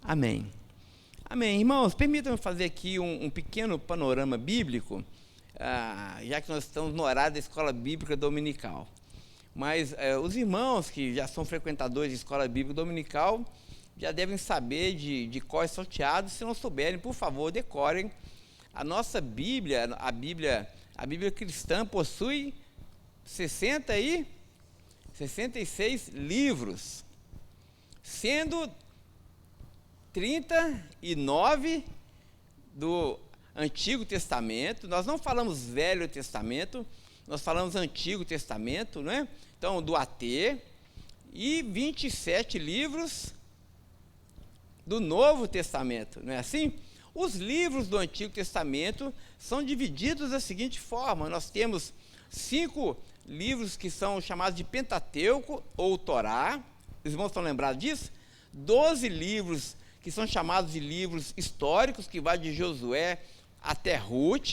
Amém. Amém. Irmãos, permitam-me fazer aqui um pequeno panorama bíblico, já que nós estamos no horário da escola bíblica dominical. Mas os irmãos que já são frequentadores de escola bíblica dominical já devem saber de cor salteado. Se não souberem, por favor, decorem. A nossa Bíblia, a Bíblia cristã, possui 66 livros, sendo 39 do Antigo Testamento. Nós não falamos Velho Testamento, nós falamos Antigo Testamento, não é? Então, do AT, e 27 livros do Novo Testamento, não é assim? Os livros do Antigo Testamento são divididos da seguinte forma: nós temos 5 livros que são chamados de Pentateuco ou Torá, os irmãos estão lembrados disso? 12 livros que são chamados de livros históricos, que vai de Josué até Ruth.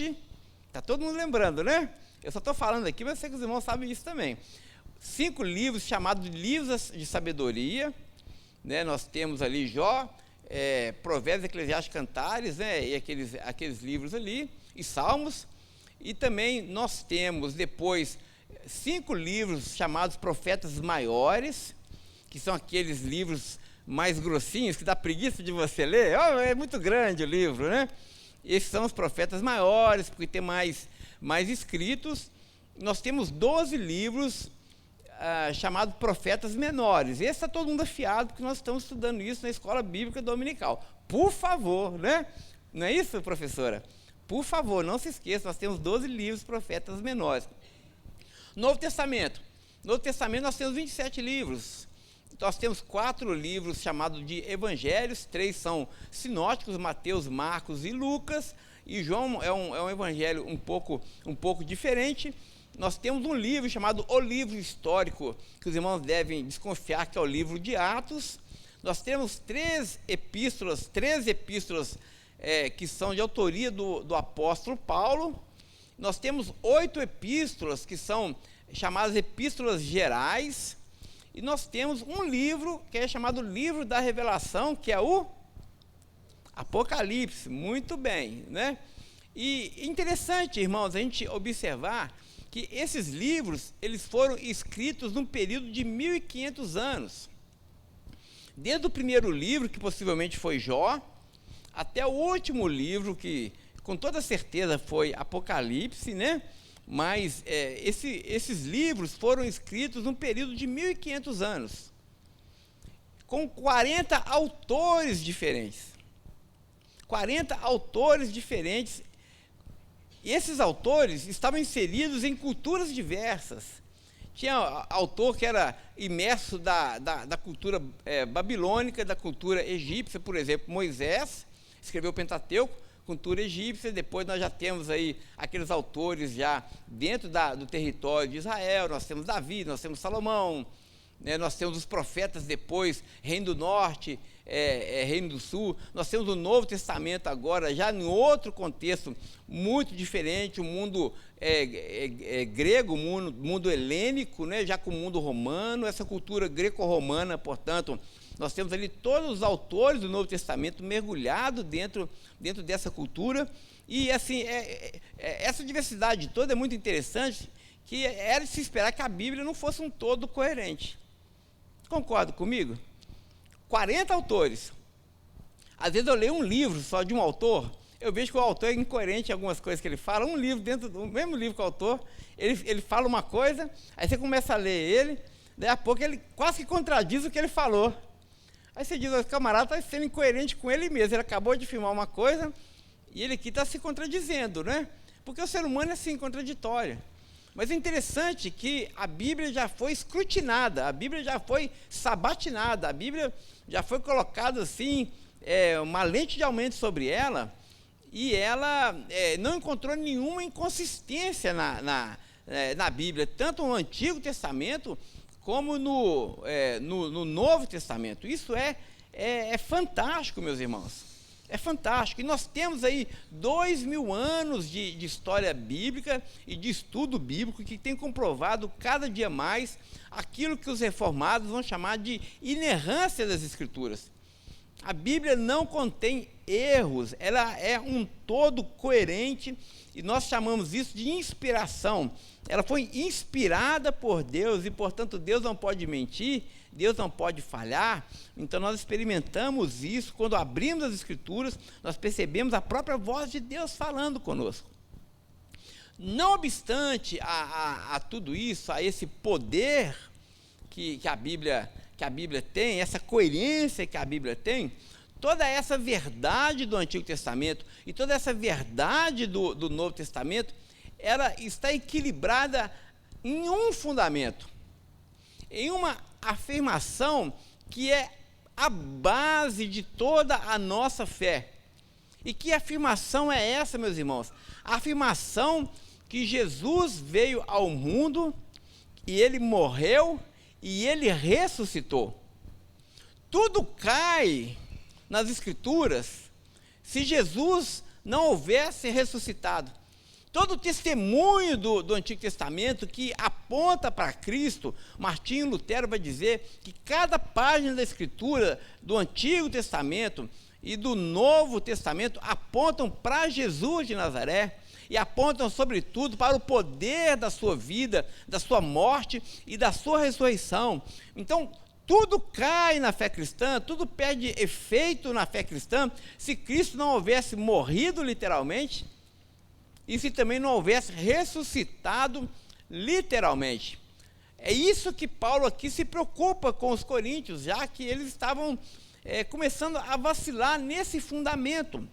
Está todo mundo lembrando, né? Eu só estou falando aqui, mas eu sei que os irmãos sabem isso também. 5 livros chamados de livros de sabedoria, né? Nós temos ali Jó, Provérbios, Eclesiastes, Cantares, né? E aqueles livros ali, e Salmos. E também nós temos depois 5 livros chamados profetas maiores, que são aqueles livros mais grossinhos, que dá preguiça de você ler. Oh, é muito grande o livro, né? Esses são os profetas maiores, porque tem mais escritos. Nós temos 12 livros chamados profetas menores. Esse está todo mundo afiado, porque nós estamos estudando isso na escola bíblica dominical. Por favor, né? Não é isso, professora? Por favor, não se esqueça, nós temos 12 livros profetas menores. Novo Testamento. No Novo Testamento nós temos 27 livros. Nós temos 4 livros chamados de evangelhos, 3 são sinóticos, Mateus, Marcos e Lucas, e João é um evangelho um pouco diferente. Nós temos um livro chamado O Livro Histórico, que os irmãos devem desconfiar que é o livro de Atos. Nós temos 3 epístolas que são de autoria do apóstolo Paulo. Nós temos 8 epístolas que são chamadas epístolas gerais. E nós temos um livro que é chamado Livro da Revelação, que é o Apocalipse. Muito bem, né? E interessante, irmãos, a gente observar que esses livros, eles foram escritos num período de 1500 anos. Desde o primeiro livro, que possivelmente foi Jó, até o último livro, que com toda certeza foi Apocalipse, né? Mas esses livros foram escritos num período de 1500 anos, com 40 autores diferentes. 40 autores diferentes. E esses autores estavam inseridos em culturas diversas. Tinha autor que era imerso da cultura babilônica, da cultura egípcia. Por exemplo, Moisés escreveu o Pentateuco, cultura egípcia. Depois nós já temos aí aqueles autores já dentro do território de Israel. Nós temos Davi, nós temos Salomão, né? Nós temos os profetas depois, Reino do Norte, Reino do Sul. Nós temos o Novo Testamento agora, já em outro contexto muito diferente, o mundo grego, mundo helênico, né? Já com o mundo romano, essa cultura greco-romana, portanto, Nós temos ali todos os autores do Novo Testamento mergulhados dentro dessa cultura. E assim, essa diversidade toda é muito interessante, que era de se esperar que a Bíblia não fosse um todo coerente. Concorda comigo? 40 autores. Às vezes eu leio um livro só de um autor, eu vejo que o autor é incoerente em algumas coisas que ele fala. Um livro, dentro do mesmo livro que o autor, ele fala uma coisa, aí você começa a ler ele, daí a pouco ele quase que contradiz o que ele falou. Aí você diz, o camarada está sendo incoerente com ele mesmo, ele acabou de filmar uma coisa e ele aqui está se contradizendo, né? Porque o ser humano é assim, contraditório. Mas é interessante que a Bíblia já foi escrutinada, a Bíblia já foi sabatinada, a Bíblia já foi colocada assim, uma lente de aumento sobre ela, e ela não encontrou nenhuma inconsistência na Bíblia, tanto no Antigo Testamento como no Novo Testamento. Isso é fantástico, meus irmãos. É fantástico. E nós temos aí 2000 anos de história bíblica e de estudo bíblico que tem comprovado cada dia mais aquilo que os reformados vão chamar de inerrância das Escrituras. A Bíblia não contém erros, ela é um todo coerente e nós chamamos isso de inspiração. Ela foi inspirada por Deus e, portanto, Deus não pode mentir, Deus não pode falhar. Então nós experimentamos isso quando abrimos as Escrituras, nós percebemos a própria voz de Deus falando conosco. Não obstante a tudo isso, a esse poder que a Bíblia tem, essa coerência que a Bíblia tem, toda essa verdade do Antigo Testamento e toda essa verdade do Novo Testamento, ela está equilibrada em um fundamento, em uma afirmação que é a base de toda a nossa fé. E que afirmação é essa, meus irmãos? A afirmação que Jesus veio ao mundo, e ele morreu, e ele ressuscitou. Tudo cai nas Escrituras se Jesus não houvesse ressuscitado. Todo o testemunho do Antigo Testamento que aponta para Cristo, Martinho Lutero vai dizer que cada página da Escritura do Antigo Testamento e do Novo Testamento apontam para Jesus de Nazaré e apontam, sobretudo, para o poder da sua vida, da sua morte e da sua ressurreição. Então, tudo cai na fé cristã, tudo perde efeito na fé cristã se Cristo não houvesse morrido literalmente e se também não houvesse ressuscitado literalmente. É isso que Paulo aqui se preocupa com os coríntios, já que eles estavam começando a vacilar nesse fundamento.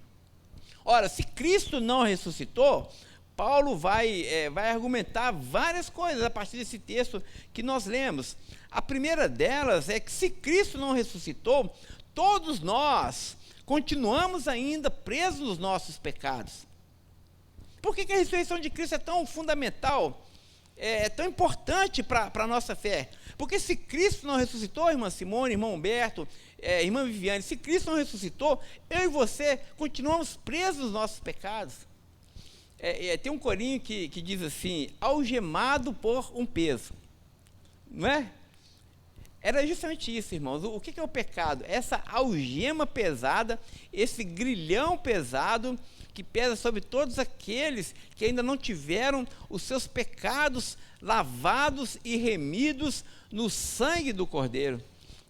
Ora, se Cristo não ressuscitou, Paulo vai argumentar várias coisas a partir desse texto que nós lemos. A primeira delas é que se Cristo não ressuscitou, todos nós continuamos ainda presos nos nossos pecados. Por que a ressurreição de Cristo é tão fundamental, é tão importante para a nossa fé? Porque se Cristo não ressuscitou, irmã Simone, irmão Humberto, irmã Viviane, se Cristo não ressuscitou, eu e você continuamos presos nos nossos pecados. Tem um corinho que diz assim, algemado por um peso, não é? Era justamente isso, irmãos. O que é o pecado? Essa algema pesada, esse grilhão pesado que pesa sobre todos aqueles que ainda não tiveram os seus pecados lavados e remidos no sangue do Cordeiro.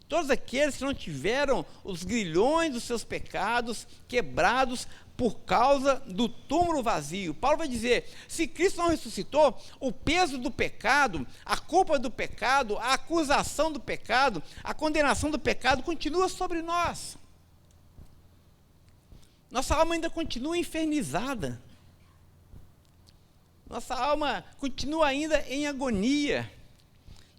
Todos aqueles que não tiveram os grilhões dos seus pecados quebrados por causa do túmulo vazio. Paulo vai dizer, se Cristo não ressuscitou, o peso do pecado, a culpa do pecado, a acusação do pecado, a condenação do pecado continua sobre nós. Nossa alma ainda continua infernizada. Nossa alma continua ainda em agonia.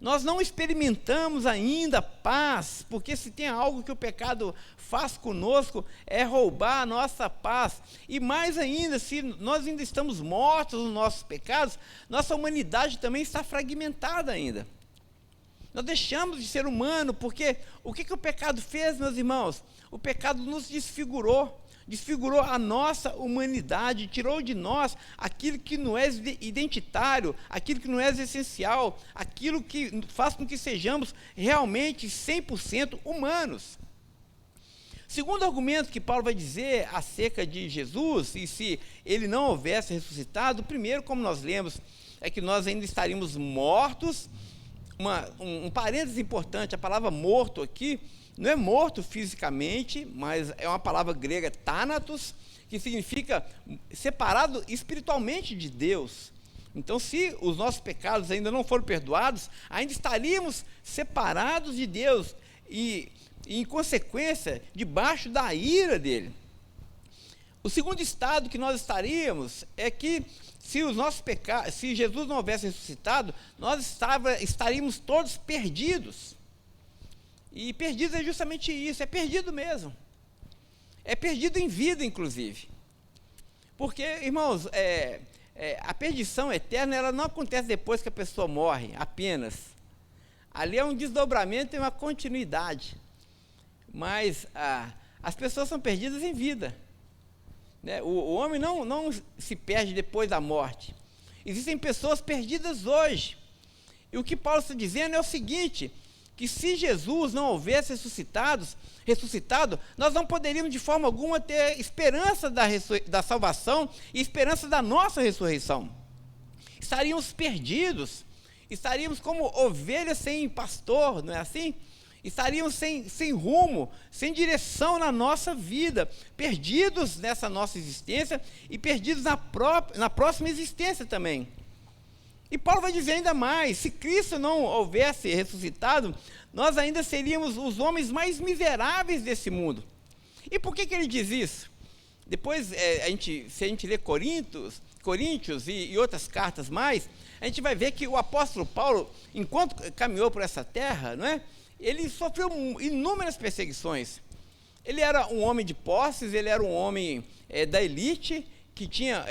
Nós não experimentamos ainda paz, porque se tem algo que o pecado faz conosco, é roubar a nossa paz. E mais ainda, se nós ainda estamos mortos nos nossos pecados, nossa humanidade também está fragmentada ainda. Nós deixamos de ser humano, porque o que o pecado fez, meus irmãos? O pecado nos desfigurou. desfigurou a nossa humanidade, tirou de nós aquilo que não é identitário, aquilo que não é essencial, aquilo que faz com que sejamos realmente 100% humanos. Segundo argumento que Paulo vai dizer acerca de Jesus, e se ele não houvesse ressuscitado, primeiro, como nós lemos, é que nós ainda estaríamos mortos. Um parênteses importante, a palavra morto aqui, não é morto fisicamente, mas é uma palavra grega, thanatos, que significa separado espiritualmente de Deus. Então, se os nossos pecados ainda não foram perdoados, ainda estaríamos separados de Deus e em consequência, debaixo da ira dele. O segundo estado que nós estaríamos é que se os nossos pecados, se Jesus não houvesse ressuscitado, nós estaríamos todos perdidos. E perdido é justamente isso, é perdido mesmo. É perdido em vida, inclusive. Porque, irmãos, a perdição eterna, ela não acontece depois que a pessoa morre, apenas. Ali é um desdobramento e uma continuidade. Mas as pessoas são perdidas em vida. Né? O homem não se perde depois da morte. Existem pessoas perdidas hoje. E o que Paulo está dizendo é o seguinte, que se Jesus não houvesse ressuscitado, nós não poderíamos de forma alguma ter esperança da salvação e esperança da nossa ressurreição. Estaríamos perdidos, estaríamos como ovelhas sem pastor, não é assim? Estaríamos sem rumo, sem direção na nossa vida, perdidos nessa nossa existência e perdidos na próxima existência também. E Paulo vai dizer ainda mais, se Cristo não houvesse ressuscitado, nós ainda seríamos os homens mais miseráveis desse mundo. E por que ele diz isso? Depois, se a gente ler Coríntios e outras cartas mais, a gente vai ver que o apóstolo Paulo, enquanto caminhou por essa terra, não é? Ele sofreu inúmeras perseguições. Ele era um homem de posses, ele era um homem da elite, que tinha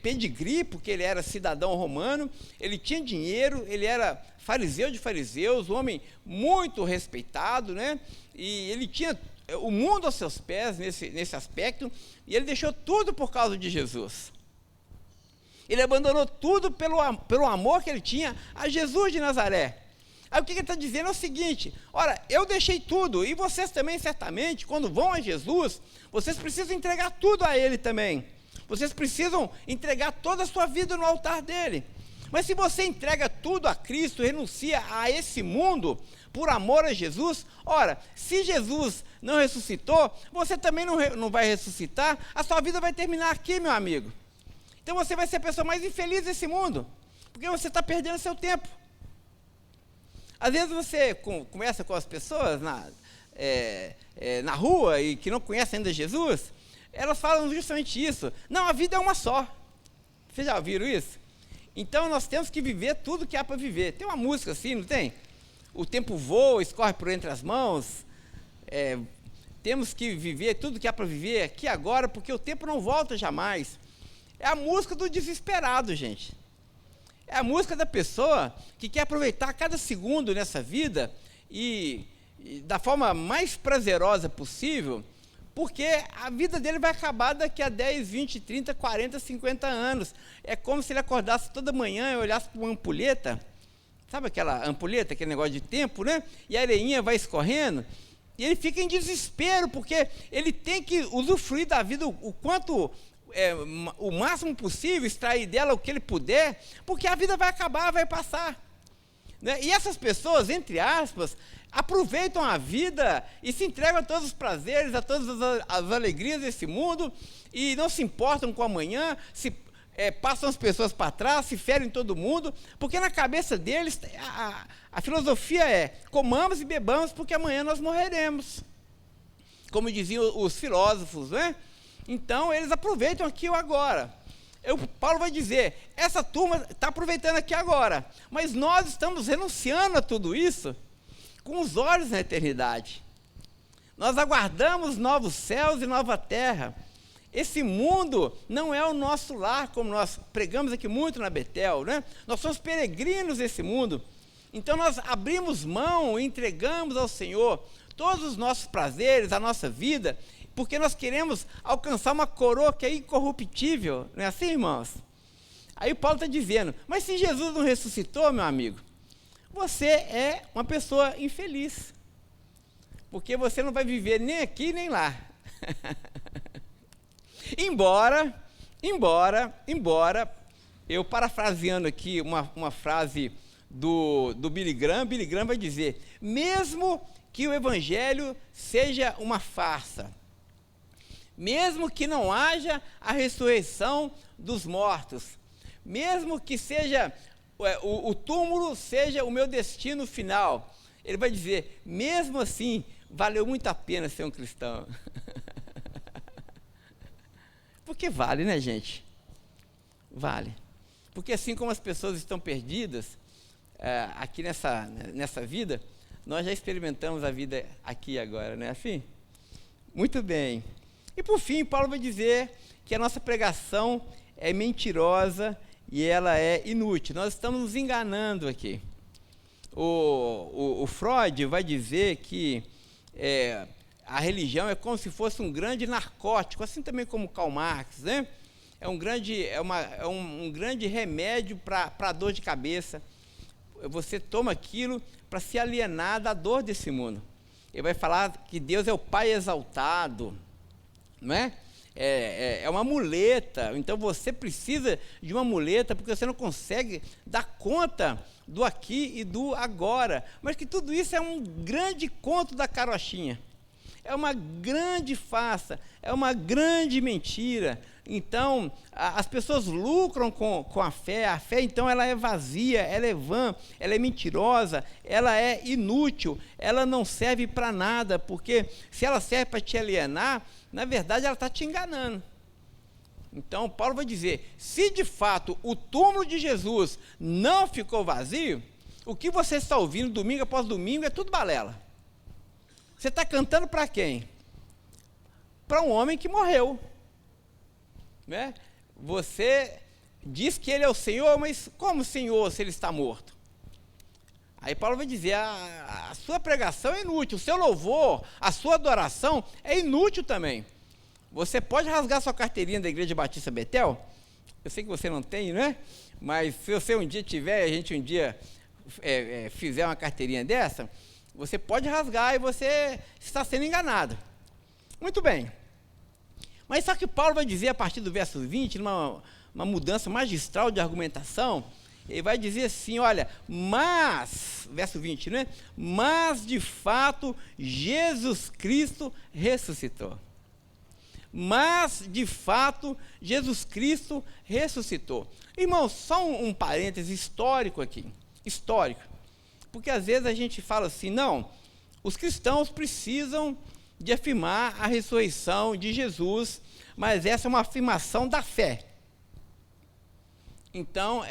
pedigree, porque ele era cidadão romano, ele tinha dinheiro, ele era fariseu de fariseus, um homem muito respeitado, né? E ele tinha o mundo aos seus pés nesse aspecto, e ele deixou tudo por causa de Jesus. Ele abandonou tudo pelo amor que ele tinha a Jesus de Nazaré. Aí o que ele está dizendo é o seguinte, ora, eu deixei tudo, e vocês também certamente, quando vão a Jesus, vocês precisam entregar tudo a Ele também. Vocês precisam entregar toda a sua vida no altar dele. Mas se você entrega tudo a Cristo, renuncia a esse mundo, por amor a Jesus, ora, se Jesus não ressuscitou, você também não vai ressuscitar, a sua vida vai terminar aqui, meu amigo. Então você vai ser a pessoa mais infeliz desse mundo, porque você está perdendo seu tempo. Às vezes você conversa com as pessoas na rua e que não conhecem ainda Jesus, elas falam justamente isso. Não, a vida é uma só. Vocês já ouviram isso? Então nós temos que viver tudo que há para viver. Tem uma música assim, não tem? O tempo voa, escorre por entre as mãos. Temos que viver tudo que há para viver aqui agora, porque o tempo não volta jamais. É a música do desesperado, gente. É a música da pessoa que quer aproveitar cada segundo nessa vida e da forma mais prazerosa possível, porque a vida dele vai acabar daqui a 10, 20, 30, 40, 50 anos. É como se ele acordasse toda manhã e olhasse para uma ampulheta, sabe aquela ampulheta, aquele negócio de tempo, né? E a areinha vai escorrendo, e ele fica em desespero, porque ele tem que usufruir da vida o máximo possível, extrair dela o que ele puder, porque a vida vai acabar, vai passar. Né? E essas pessoas, entre aspas, aproveitam a vida e se entregam a todos os prazeres, a todas as alegrias desse mundo, e não se importam com amanhã, passam as pessoas para trás, se ferem todo mundo, porque na cabeça deles a filosofia é: comamos e bebamos, porque amanhã nós morreremos, como diziam os filósofos, né? Então eles aproveitam aqui o agora. Paulo vai dizer, essa turma está aproveitando aqui agora, mas nós estamos renunciando a tudo isso com os olhos na eternidade. Nós aguardamos novos céus e nova terra. Esse mundo não é o nosso lar, como nós pregamos aqui muito na Betel, né? Nós somos peregrinos desse mundo. Então nós abrimos mão e entregamos ao Senhor todos os nossos prazeres, a nossa vida, porque nós queremos alcançar uma coroa que é incorruptível, não é assim, irmãos? Aí Paulo está dizendo, mas se Jesus não ressuscitou, meu amigo, você é uma pessoa infeliz, porque você não vai viver nem aqui nem lá. embora, eu parafraseando aqui uma frase do Billy Graham vai dizer, mesmo que o evangelho seja uma farsa, mesmo que não haja a ressurreição dos mortos, mesmo que seja o túmulo seja o meu destino final, ele vai dizer, mesmo assim, valeu muito a pena ser um cristão. Porque vale, né, gente? Vale. Porque assim como as pessoas estão perdidas aqui nessa vida, nós já experimentamos a vida aqui e agora, não é assim? Muito bem. E por fim, Paulo vai dizer que a nossa pregação é mentirosa e ela é inútil. Nós estamos nos enganando aqui. O Freud vai dizer que a religião é como se fosse um grande narcótico, assim também como Karl Marx, né? É um grande remédio para a dor de cabeça. Você toma aquilo para se alienar da dor desse mundo. Ele vai falar que Deus é o Pai exaltado, não é? É uma muleta, então você precisa de uma muleta, porque você não consegue dar conta do aqui e do agora, mas que tudo isso é um grande conto da carochinha, é uma grande farsa, é uma grande mentira. Então, as pessoas lucram com a fé então ela é vazia, ela é vã, ela é mentirosa, ela é inútil, ela não serve para nada, porque se ela serve para te alienar, na verdade ela está te enganando. Então, Paulo vai dizer, se de fato o túmulo de Jesus não ficou vazio, o que você está ouvindo domingo após domingo é tudo balela. Você está cantando para quem? Para um homem que morreu. Né? Você diz que ele é o Senhor, mas como Senhor se ele está morto? Aí Paulo vai dizer, a sua pregação é inútil, o seu louvor, a sua adoração é inútil também. Você pode rasgar sua carteirinha da Igreja Batista Betel, eu sei que você não tem, né? Mas se você um dia tiver, a gente um dia fizer uma carteirinha dessa, você pode rasgar e você está sendo enganado. Muito bem. Mas sabe o que Paulo vai dizer a partir do verso 20, numa mudança magistral de argumentação? Ele vai dizer assim, olha, mas, verso 20, né? Mas, de fato, Jesus Cristo ressuscitou. Mas, de fato, Jesus Cristo ressuscitou. Irmãos, só um parêntese histórico aqui, histórico. Porque às vezes a gente fala assim, não, os cristãos precisam de afirmar a ressurreição de Jesus, mas essa é uma afirmação da fé. Então,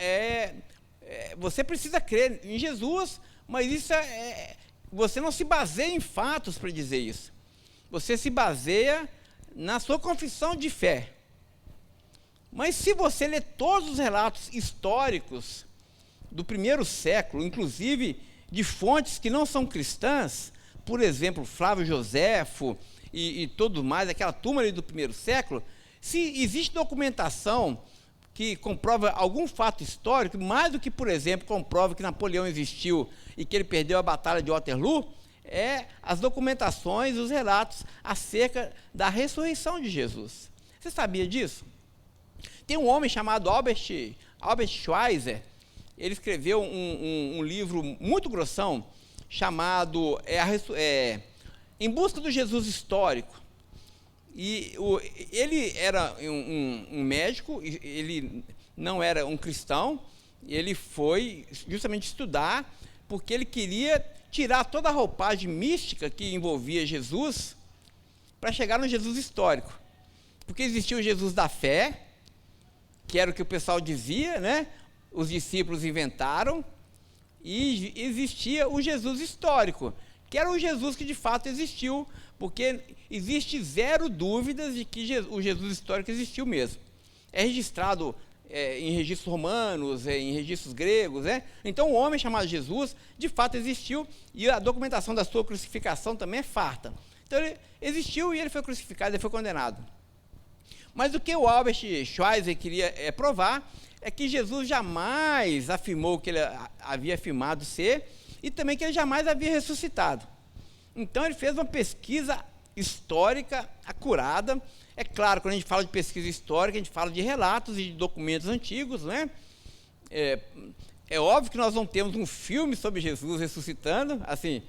você precisa crer em Jesus, mas isso você não se baseia em fatos para dizer isso. Você se baseia na sua confissão de fé. Mas se você ler todos os relatos históricos do primeiro século, inclusive de fontes que não são cristãs, por exemplo, Flávio Joséfo e tudo mais, aquela turma ali do primeiro século, se existe documentação que comprova algum fato histórico, mais do que, por exemplo, comprova que Napoleão existiu e que ele perdeu a Batalha de Waterloo, as documentações, os relatos acerca da ressurreição de Jesus. Você sabia disso? Tem um homem chamado Albert Schweitzer, ele escreveu um livro muito grossão, chamado Em Busca do Jesus Histórico. E ele era um médico, ele não era um cristão, ele foi justamente estudar, porque ele queria tirar toda a roupagem mística que envolvia Jesus, para chegar no Jesus histórico. Porque existia o Jesus da fé, que era o que o pessoal dizia, né? Os discípulos inventaram, e existia o Jesus histórico, que era o Jesus que de fato existiu, porque existe zero dúvidas de que o Jesus histórico existiu mesmo. É registrado em registros romanos, em registros gregos, né? Então o homem chamado Jesus de fato existiu, e a documentação da sua crucificação também é farta. Então ele existiu e ele foi crucificado, ele foi condenado. Mas o que o Albert Schweitzer queria provar é que Jesus jamais afirmou que ele havia afirmado ser e também que ele jamais havia ressuscitado. Então ele fez uma pesquisa histórica acurada. É claro, quando a gente fala de pesquisa histórica, a gente fala de relatos e de documentos antigos, né? É óbvio que nós não temos um filme sobre Jesus ressuscitando, assim,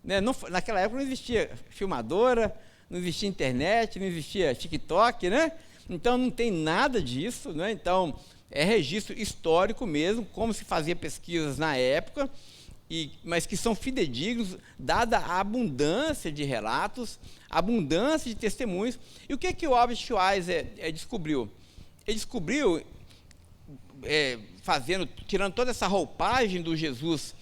né? Naquela época não existia filmadora, não existia internet, não existia TikTok, né? Então não tem nada disso, né? Então é registro histórico mesmo, como se fazia pesquisas na época, mas que são fidedignos, dada a abundância de relatos, a abundância de testemunhos. E o que o Albert Schweitzer descobriu? Ele descobriu, tirando toda essa roupagem do Jesus,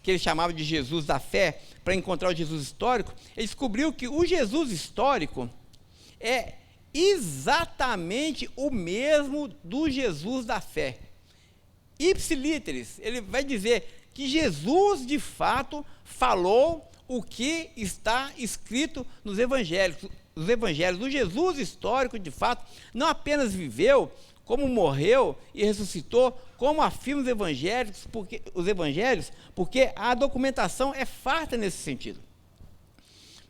que ele chamava de Jesus da fé, para encontrar o Jesus histórico, ele descobriu que o Jesus histórico é exatamente o mesmo do Jesus da fé. Ipsiliteris, ele vai dizer que Jesus, de fato, falou o que está escrito nos evangelhos. Os evangelhos, o Jesus histórico, de fato, não apenas viveu, como morreu e ressuscitou, como afirmam os evangelhos, porque a documentação é farta nesse sentido.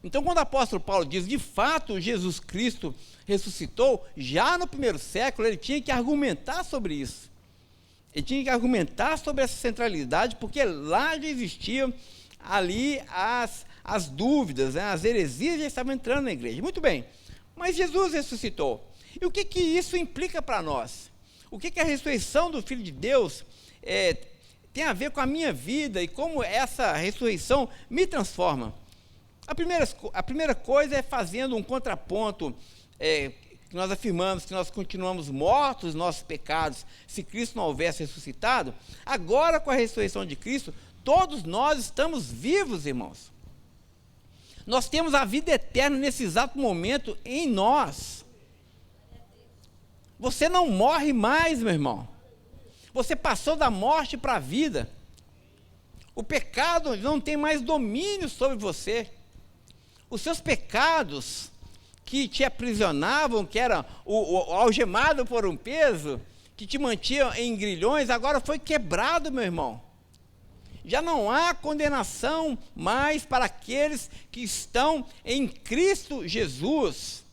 Então, quando o apóstolo Paulo diz, de fato, Jesus Cristo ressuscitou, já no primeiro século, ele tinha que argumentar sobre isso. Ele tinha que argumentar sobre essa centralidade, porque lá já existiam ali as dúvidas, né? As heresias já estavam entrando na igreja. Muito bem, mas Jesus ressuscitou. E o que isso implica para nós? O que a ressurreição do Filho de Deus tem a ver com a minha vida e como essa ressurreição me transforma? A primeira coisa é fazendo um contraponto, que nós afirmamos que nós continuamos mortos nos nossos pecados se Cristo não houvesse ressuscitado. Agora, com a ressurreição de Cristo, todos nós estamos vivos, irmãos. Nós temos a vida eterna nesse exato momento em nós. Você não morre mais, meu irmão. Você passou da morte para a vida. O pecado não tem mais domínio sobre você. Os seus pecados que te aprisionavam, que era o algemado por um peso, que te mantinham em grilhões, agora foi quebrado, meu irmão. Já não há condenação mais para aqueles que estão em Cristo Jesus,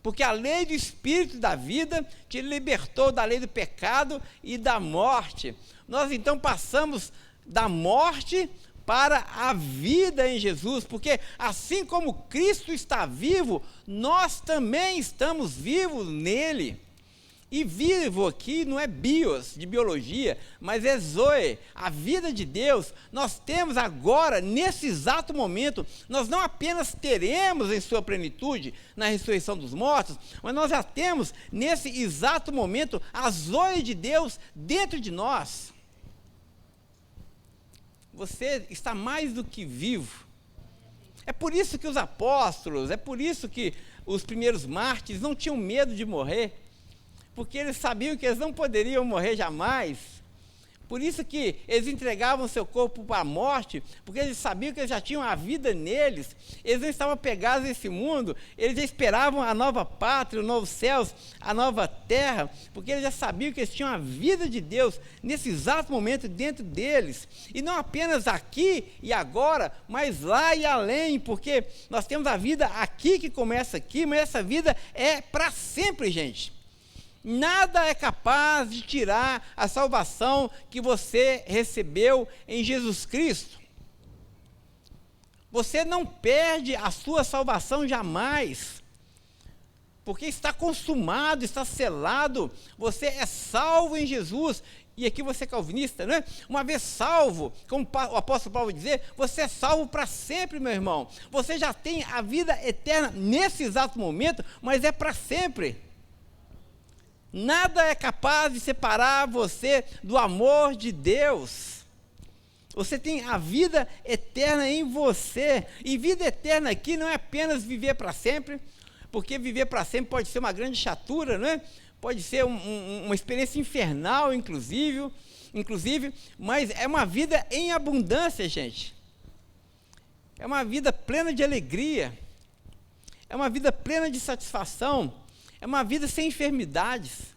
porque a lei do Espírito da vida te libertou da lei do pecado e da morte. Nós então passamos da morte para a vida em Jesus, porque assim como Cristo está vivo, nós também estamos vivos nele. E vivo aqui não é bios, de biologia, mas é zoe, a vida de Deus. Nós temos agora, nesse exato momento, nós não apenas teremos em sua plenitude, na ressurreição dos mortos, mas nós já temos, nesse exato momento, a zoe de Deus dentro de nós. Você está mais do que vivo. É por isso que os apóstolos, é por isso que os primeiros mártires não tinham medo de morrer, porque eles sabiam que eles não poderiam morrer jamais. Por isso que eles entregavam seu corpo para a morte, porque eles sabiam que eles já tinham a vida neles. Eles não estavam apegados a esse mundo, eles já esperavam a nova pátria, os novos céus, a nova terra, porque eles já sabiam que eles tinham a vida de Deus nesse exato momento dentro deles. E não apenas aqui e agora, mas lá e além, porque nós temos a vida aqui que começa aqui, mas essa vida é para sempre, gente. Nada é capaz de tirar a salvação que você recebeu em Jesus Cristo. Você não perde a sua salvação jamais, porque está consumado, está selado. Você é salvo em Jesus. E aqui você é calvinista, não é? Uma vez salvo, como o apóstolo Paulo vai dizer, você é salvo para sempre, meu irmão. Você já tem a vida eterna nesse exato momento, mas é para sempre. Nada é capaz de separar você do amor de Deus. Você tem a vida eterna em você. E vida eterna aqui não é apenas viver para sempre, porque viver para sempre pode ser uma grande chatura, não é? Pode ser uma experiência infernal, inclusive, mas é uma vida em abundância, gente. É uma vida plena de alegria. é uma vida plena de satisfação, é uma vida sem enfermidades.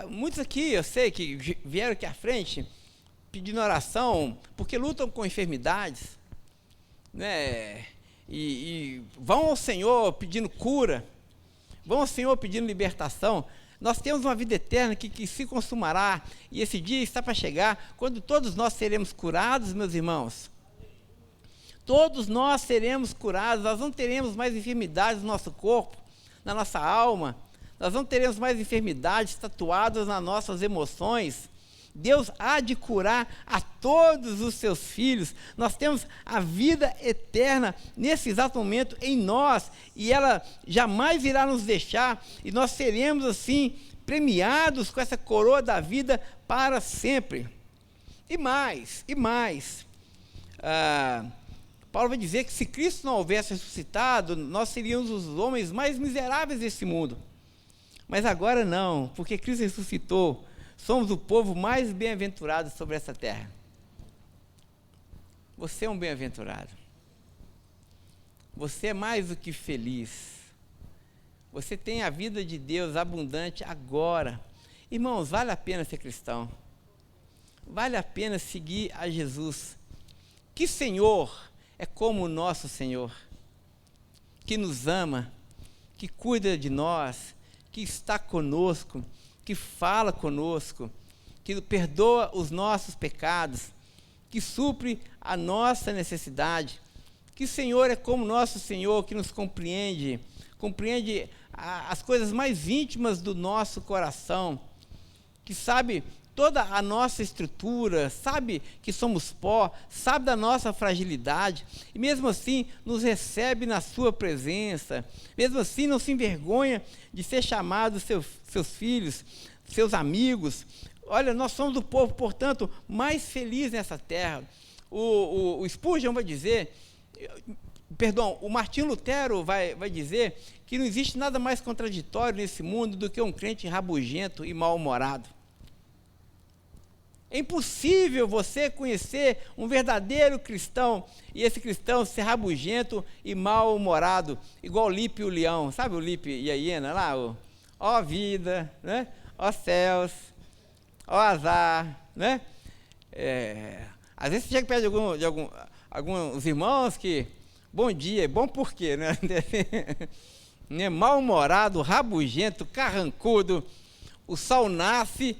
Muitos aqui, eu sei que vieram aqui à frente pedindo oração, porque lutam com enfermidades, né? E vão ao Senhor pedindo cura, vão ao Senhor pedindo libertação. Nós temos uma vida eterna que se consumará, e esse dia está para chegar, quando todos nós seremos curados, meus irmãos. Todos nós seremos curados, nós não teremos mais enfermidades no nosso corpo, na nossa alma, nós não teremos mais enfermidades tatuadas nas nossas emoções. Deus há de curar a todos os seus filhos. Nós temos a vida eterna nesse exato momento em nós, e ela jamais irá nos deixar, e nós seremos assim premiados com essa coroa da vida para sempre. E mais, Paulo vai dizer que se Cristo não houvesse ressuscitado, nós seríamos os homens mais miseráveis desse mundo. Mas agora não, porque Cristo ressuscitou, somos o povo mais bem-aventurado sobre essa terra. Você é um bem-aventurado. Você é mais do que feliz. Você tem a vida de Deus abundante agora. Irmãos, vale a pena ser cristão. Vale a pena seguir a Jesus. Que Senhor é como o nosso Senhor, que nos ama, que cuida de nós, que está conosco, que fala conosco, que perdoa os nossos pecados, que supre a nossa necessidade. Que o Senhor é como nosso Senhor, que nos compreende as coisas mais íntimas do nosso coração, que sabe toda a nossa estrutura, sabe que somos pó, sabe da nossa fragilidade, e mesmo assim nos recebe na sua presença, mesmo assim não se envergonha de ser chamado seus filhos, seus amigos. Olha, nós somos o povo, portanto, mais feliz nessa terra. O Spurgeon vai dizer, o Martinho Lutero vai dizer que não existe nada mais contraditório nesse mundo do que um crente rabugento e mal-humorado. É impossível você conhecer um verdadeiro cristão e esse cristão ser rabugento e mal-humorado, igual o Lipe e o leão. Sabe o Lipe e a hiena lá? Ó vida, né? Ó céus, ó azar, né? Às vezes você chega perto de alguns irmãos que, bom dia, bom por quê, né? Mal-humorado, rabugento, carrancudo, o sol nasce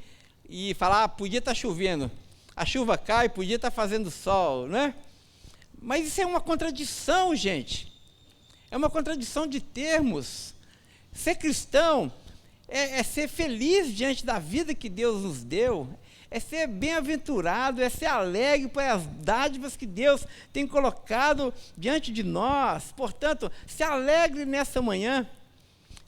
e falar, podia estar chovendo, a chuva cai, podia estar fazendo sol, né? Mas isso é uma contradição, gente. É uma contradição de termos. Ser cristão é ser feliz diante da vida que Deus nos deu, é ser bem-aventurado, é ser alegre pelas dádivas que Deus tem colocado diante de nós. Portanto, se alegre nessa manhã.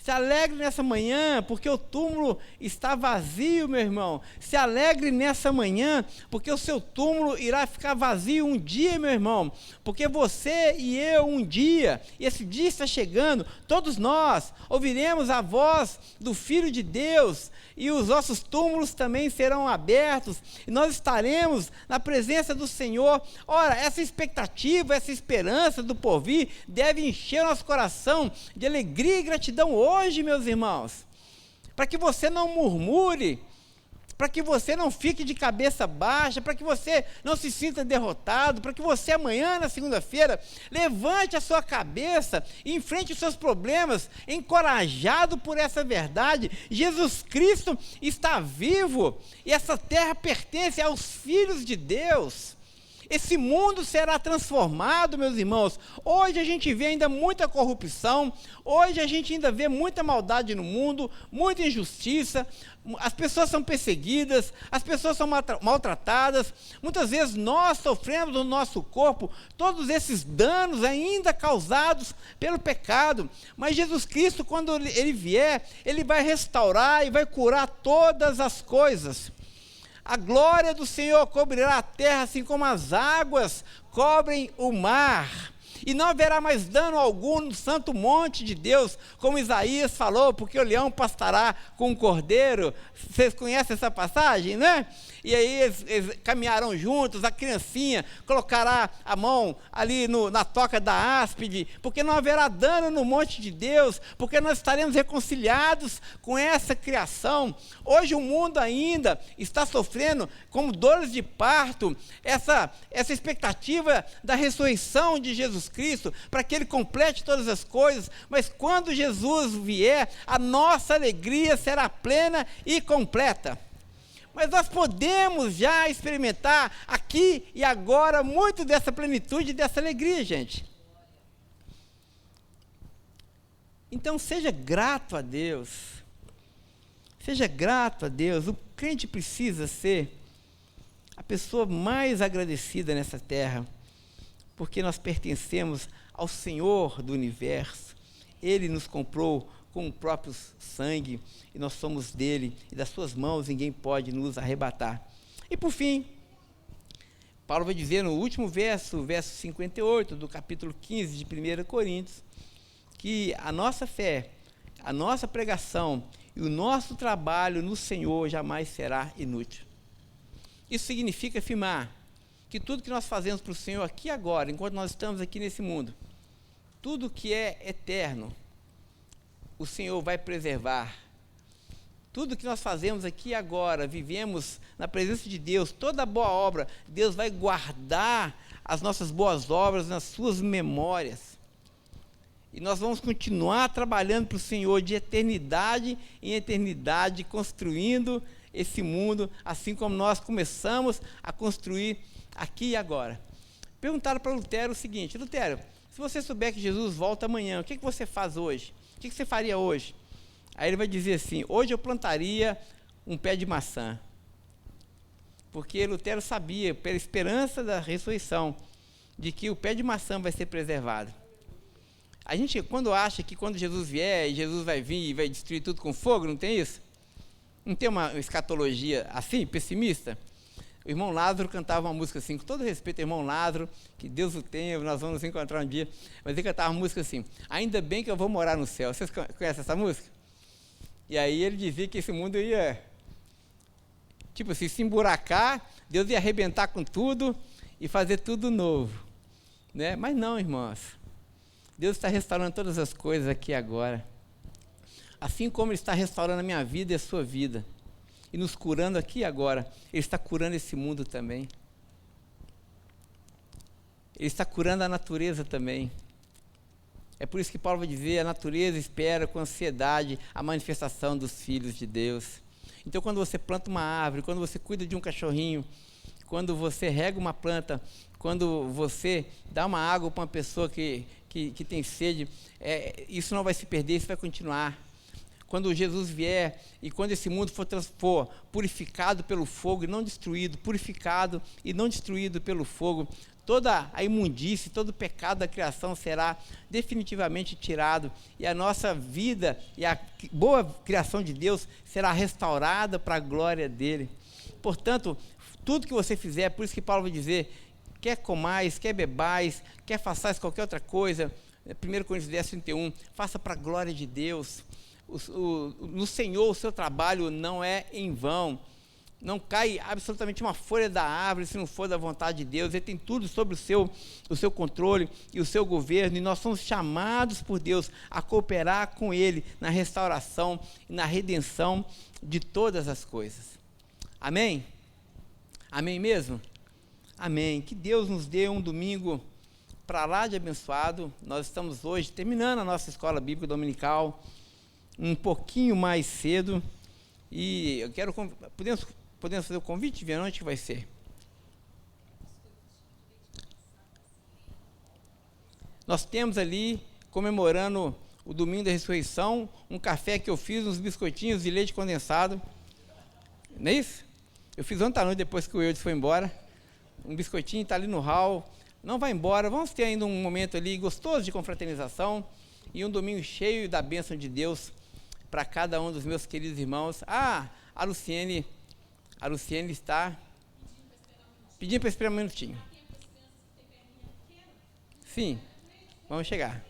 Se alegre nessa manhã, porque o túmulo está vazio, meu irmão. Se alegre nessa manhã, porque o seu túmulo irá ficar vazio um dia, meu irmão. Porque você e eu um dia, e esse dia está chegando, todos nós ouviremos a voz do Filho de Deus, e os nossos túmulos também serão abertos, e nós estaremos na presença do Senhor. Ora, essa expectativa, essa esperança do porvir deve encher nosso coração de alegria e gratidão hoje, meus irmãos, para que você não murmure, para que você não fique de cabeça baixa, para que você não se sinta derrotado, para que você amanhã, na segunda-feira, levante a sua cabeça e enfrente os seus problemas, encorajado por essa verdade. Jesus Cristo está vivo, e essa terra pertence aos filhos de Deus. Esse mundo será transformado, meus irmãos. Hoje a gente vê ainda muita corrupção, hoje a gente ainda vê muita maldade no mundo, muita injustiça, as pessoas são perseguidas, as pessoas são maltratadas, muitas vezes nós sofremos no nosso corpo todos esses danos ainda causados pelo pecado, mas Jesus Cristo, quando Ele vier, Ele vai restaurar e vai curar todas as coisas. A glória do Senhor cobrirá a terra, assim como as águas cobrem o mar. E não haverá mais dano algum no santo monte de Deus, como Isaías falou, porque o leão pastará com o cordeiro. Vocês conhecem essa passagem, né? E aí eles caminharão juntos, a criancinha colocará a mão ali na toca da áspide, porque não haverá dano no monte de Deus, porque nós estaremos reconciliados com essa criação. Hoje o mundo ainda está sofrendo como dores de parto, essa expectativa da ressurreição de Jesus Cristo, para que Ele complete todas as coisas, mas quando Jesus vier, a nossa alegria será plena e completa. Mas nós podemos já experimentar aqui e agora muito dessa plenitude, dessa alegria, gente. Então seja grato a Deus. Seja grato a Deus. O crente precisa ser a pessoa mais agradecida nessa terra, porque nós pertencemos ao Senhor do universo. Ele nos comprou com o próprio sangue, e nós somos dele, e das suas mãos ninguém pode nos arrebatar. E por fim, Paulo vai dizer no último verso 58 do capítulo 15 de 1 Coríntios, que a nossa fé, a nossa pregação e o nosso trabalho no Senhor jamais será inútil. Isso significa afirmar que tudo que nós fazemos para o Senhor aqui e agora, enquanto nós estamos aqui nesse mundo, tudo que é eterno, o Senhor vai preservar. Tudo que nós fazemos aqui agora, vivemos na presença de Deus, toda boa obra, Deus vai guardar as nossas boas obras nas suas memórias. E nós vamos continuar trabalhando para o Senhor de eternidade em eternidade, construindo esse mundo, assim como nós começamos a construir aqui e agora. Perguntaram para Lutero o seguinte: Lutero, se você souber que Jesus volta amanhã, o que você faz hoje? O que você faria hoje? Aí ele vai dizer assim: hoje eu plantaria um pé de maçã. Porque Lutero sabia, pela esperança da ressurreição, de que o pé de maçã vai ser preservado. A gente, quando acha que quando Jesus vier, Jesus vai vir e vai destruir tudo com fogo, não tem isso? Não tem uma escatologia assim, pessimista? O irmão Lázaro cantava uma música assim, com todo respeito ao irmão Lázaro, que Deus o tenha, nós vamos nos encontrar um dia, mas ele cantava uma música assim: ainda bem que eu vou morar no céu. Vocês conhecem essa música? E aí ele dizia que esse mundo ia, tipo assim, se emburacar, Deus ia arrebentar com tudo e fazer tudo novo, né? Mas não, irmãos, Deus está restaurando todas as coisas aqui agora, assim como Ele está restaurando a minha vida e a sua vida, e nos curando aqui agora. Ele está curando esse mundo também. Ele está curando a natureza também. É por isso que Paulo vai dizer: a natureza espera com ansiedade a manifestação dos filhos de Deus. Então, quando você planta uma árvore, quando você cuida de um cachorrinho, quando você rega uma planta, quando você dá uma água para uma pessoa que tem sede, isso não vai se perder, isso vai continuar. Quando Jesus vier e quando esse mundo for purificado pelo fogo e não destruído, purificado e não destruído pelo fogo, toda a imundície, todo o pecado da criação será definitivamente tirado, e a nossa vida e a boa criação de Deus será restaurada para a glória dele. Portanto, tudo que você fizer, por isso que Paulo vai dizer: quer comais, quer bebais, quer façais qualquer outra coisa, 1 Coríntios 10, 31, faça para a glória de Deus. No Senhor o seu trabalho não é em vão. Não cai absolutamente uma folha da árvore se não for da vontade de Deus. Ele tem tudo sobre o seu controle e o seu governo, e nós somos chamados por Deus a cooperar com Ele na restauração e na redenção de todas as coisas. Amém? Amém mesmo? Amém. Que Deus nos dê um domingo para lá de abençoado. Nós estamos hoje terminando a nossa escola bíblica dominical um pouquinho mais cedo, e eu quero, podemos fazer o convite, ver onde que vai ser? Nós temos ali, comemorando o domingo da ressurreição, um café que eu fiz, uns biscoitinhos de leite condensado, não é isso? Eu fiz ontem à noite, depois que o Eudes foi embora, um biscoitinho, está ali no hall, não vai embora, vamos ter ainda um momento ali gostoso de confraternização, e um domingo cheio da bênção de Deus para cada um dos meus queridos irmãos. A Luciene está pedindo para esperar um minutinho. Sim. Vamos chegar.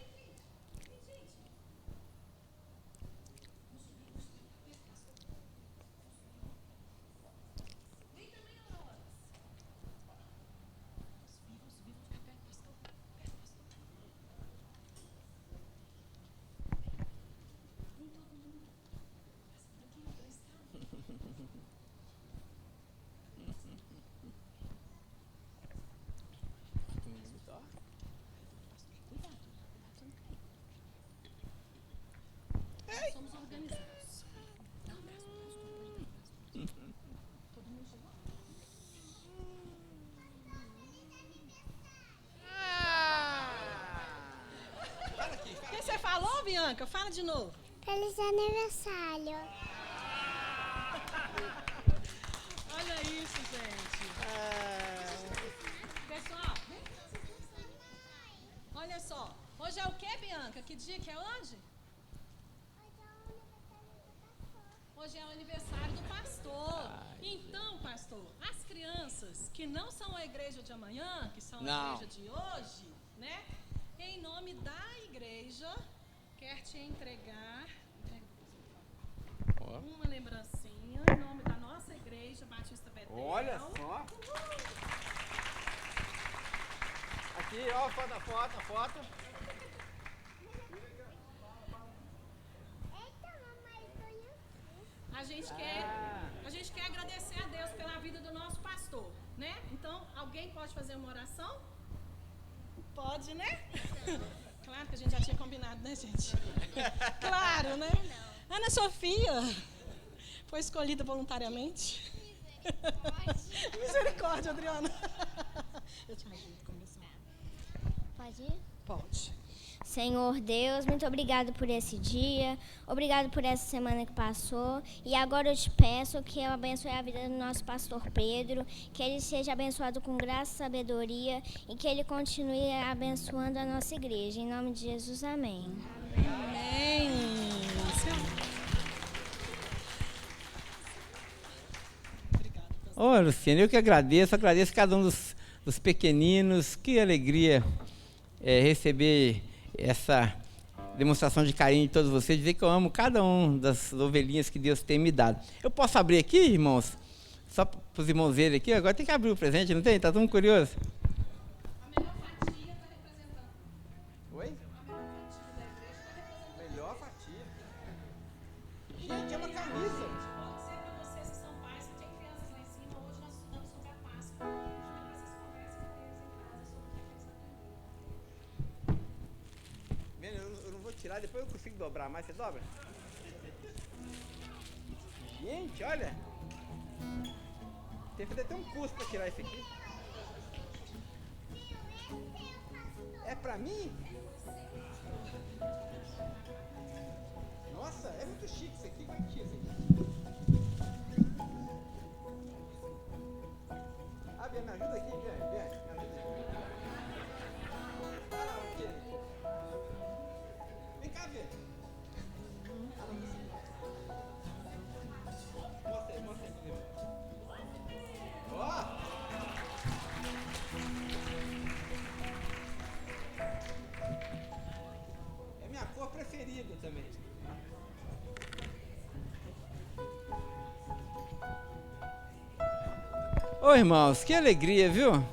Somos organizados. Dá um abraço pro pastor, pode dar um abraço. Todo mundo chegou? O que você falou, Bianca? Fala de novo. Feliz aniversário. Olha isso, gente. Pessoal, olha só. Hoje é o que, Bianca? Que dia que é hoje? Hoje é o aniversário do pastor. Então, pastor, as crianças que não são a igreja de amanhã, que são a igreja de hoje, né? Em nome da igreja, quer te entregar uma lembrancinha em nome da nossa igreja Batista Betel. Olha só. Aqui, ó, foto. A gente quer agradecer a Deus pela vida do nosso pastor, né? Então, alguém pode fazer uma oração? Pode, né? Claro que a gente já tinha combinado, né, gente? Claro, né? Ana Sofia foi escolhida voluntariamente. Misericórdia, Adriana. Eu te ajudo a começar. Pode ir? Pode. Senhor Deus, muito obrigado por esse dia, obrigado por essa semana que passou, e agora eu te peço que eu abençoe a vida do nosso pastor Pedro, que ele seja abençoado com graça e sabedoria, e que ele continue abençoando a nossa igreja, em nome de Jesus, amém. Amém. Ô, Luciana, eu que agradeço cada um dos pequeninos. Que alegria receber essa demonstração de carinho de todos vocês, dizer que eu amo cada um das ovelhinhas que Deus tem me dado. Eu posso abrir aqui, irmãos? Só para os irmãos verem aqui, agora tem que abrir o presente, não tem? Está todo mundo curioso? A melhor fatia está representando. Oi? A melhor fatia da igreja está representando. Melhor fatia. Gente, é uma camisa. Pode ser para vocês que são pais, que têm crianças lá em cima. Hoje nós estudamos sobre a Páscoa. Então, vocês conversem com eles em casa sobre o que eles aprenderam. Eu não vou tirar, depois eu consigo dobrar mais. Você dobra? Gente, olha. Tem que fazer até um curso para tirar isso aqui. É para mim? Nossa, é muito chique isso aqui. Como é que tira isso aqui? Ah, Bia, me ajuda aqui, Bia. Me ajuda aqui. Ah, não, aqui. Vem cá, Bia. Mostra aí comigo. Ó! É minha cor preferida também. Ô irmãos, que alegria, viu?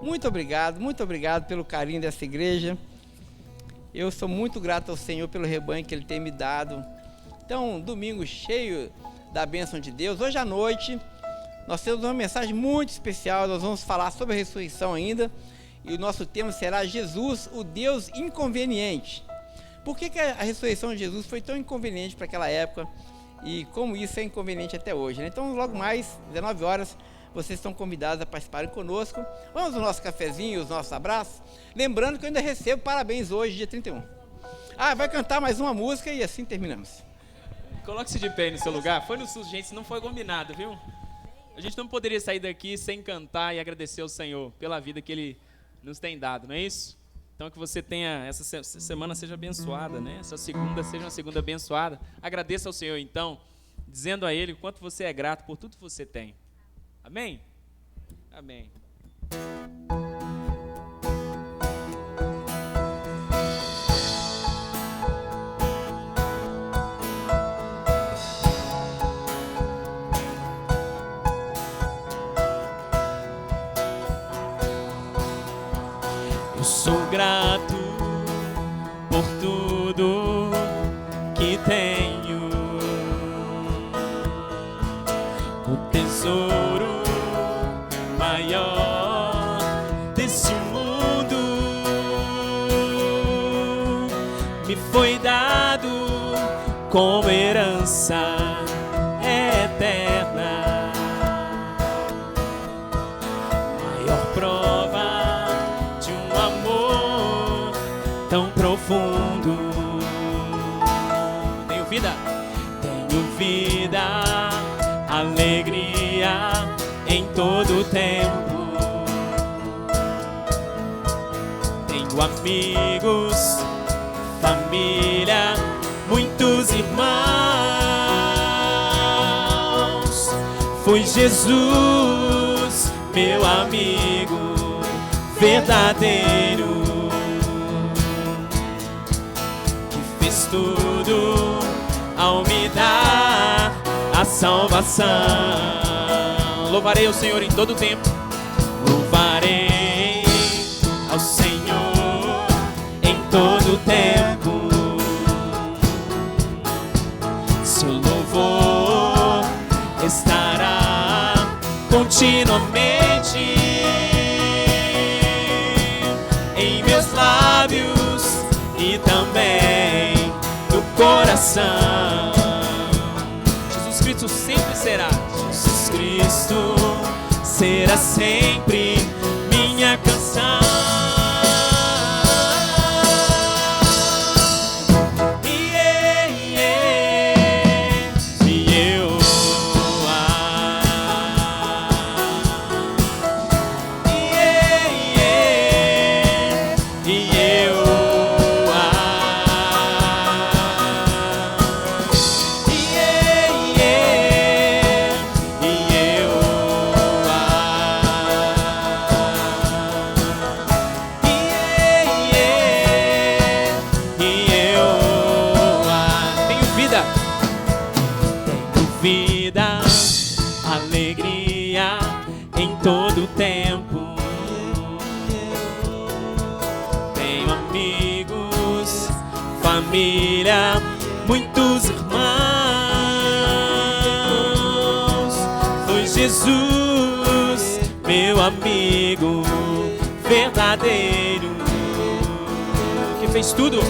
Muito obrigado pelo carinho dessa igreja. Eu sou muito grato ao Senhor pelo rebanho que Ele tem me dado. Então, domingo cheio da bênção de Deus. Hoje à noite, nós temos uma mensagem muito especial. Nós vamos falar sobre a ressurreição ainda. E o nosso tema será Jesus, o Deus inconveniente. Por que a ressurreição de Jesus foi tão inconveniente para aquela época? E como isso é inconveniente até hoje, né? Então, logo mais, 19 horas, vocês estão convidados a participarem conosco. Vamos ao nosso cafezinho, os nossos abraços. Lembrando que eu ainda recebo parabéns hoje, dia 31. Ah, vai cantar mais uma música e assim terminamos. Coloque-se de pé aí no seu lugar. Foi no SUS, gente, isso não foi combinado, viu? A gente não poderia sair daqui sem cantar e agradecer ao Senhor pela vida que Ele nos tem dado, não é isso? Então que você tenha, essa semana seja abençoada, né? Essa segunda seja uma segunda abençoada. Agradeça ao Senhor, então, dizendo a Ele o quanto você é grato por tudo que você tem. Amém? Amém. grato por tudo que tenho. O tesouro maior desse mundo me foi dado como herança eterna. Maior prova de um amor tão profundo. Tenho vida, alegria em todo tempo. Tenho amigos, família, muitos irmãos. Foi Jesus, meu amigo verdadeiro, que fez tudo ao me dar a salvação. Louvarei ao Senhor em todo tempo. Louvarei ao Senhor em todo tempo. Seu louvor estará continuamente em meus lábios e também no coração. Jesus Cristo sempre será. Jesus Cristo será sempre minha canção. Alegria em todo tempo. Tenho amigos, família, muitos irmãos. Foi Jesus, meu amigo verdadeiro, que fez tudo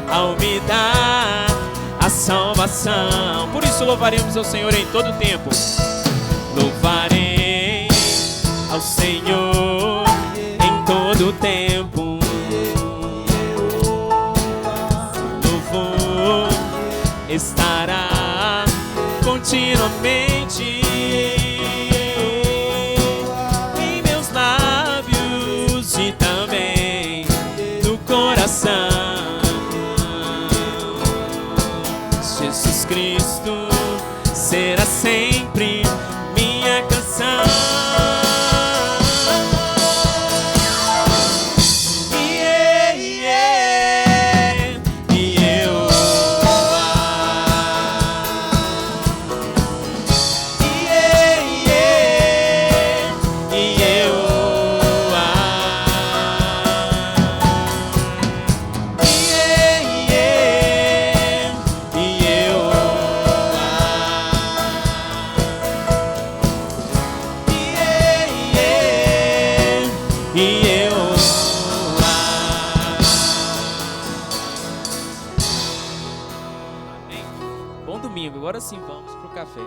ao me dar a salvação. Por isso louvaremos ao Senhor em todo tempo. Louvarei ao Senhor em todo tempo. Louvor estará continuamente em meus lábios e também no coração. Jesus Cristo será sempre minha canção. Bom domingo, agora sim vamos pro café.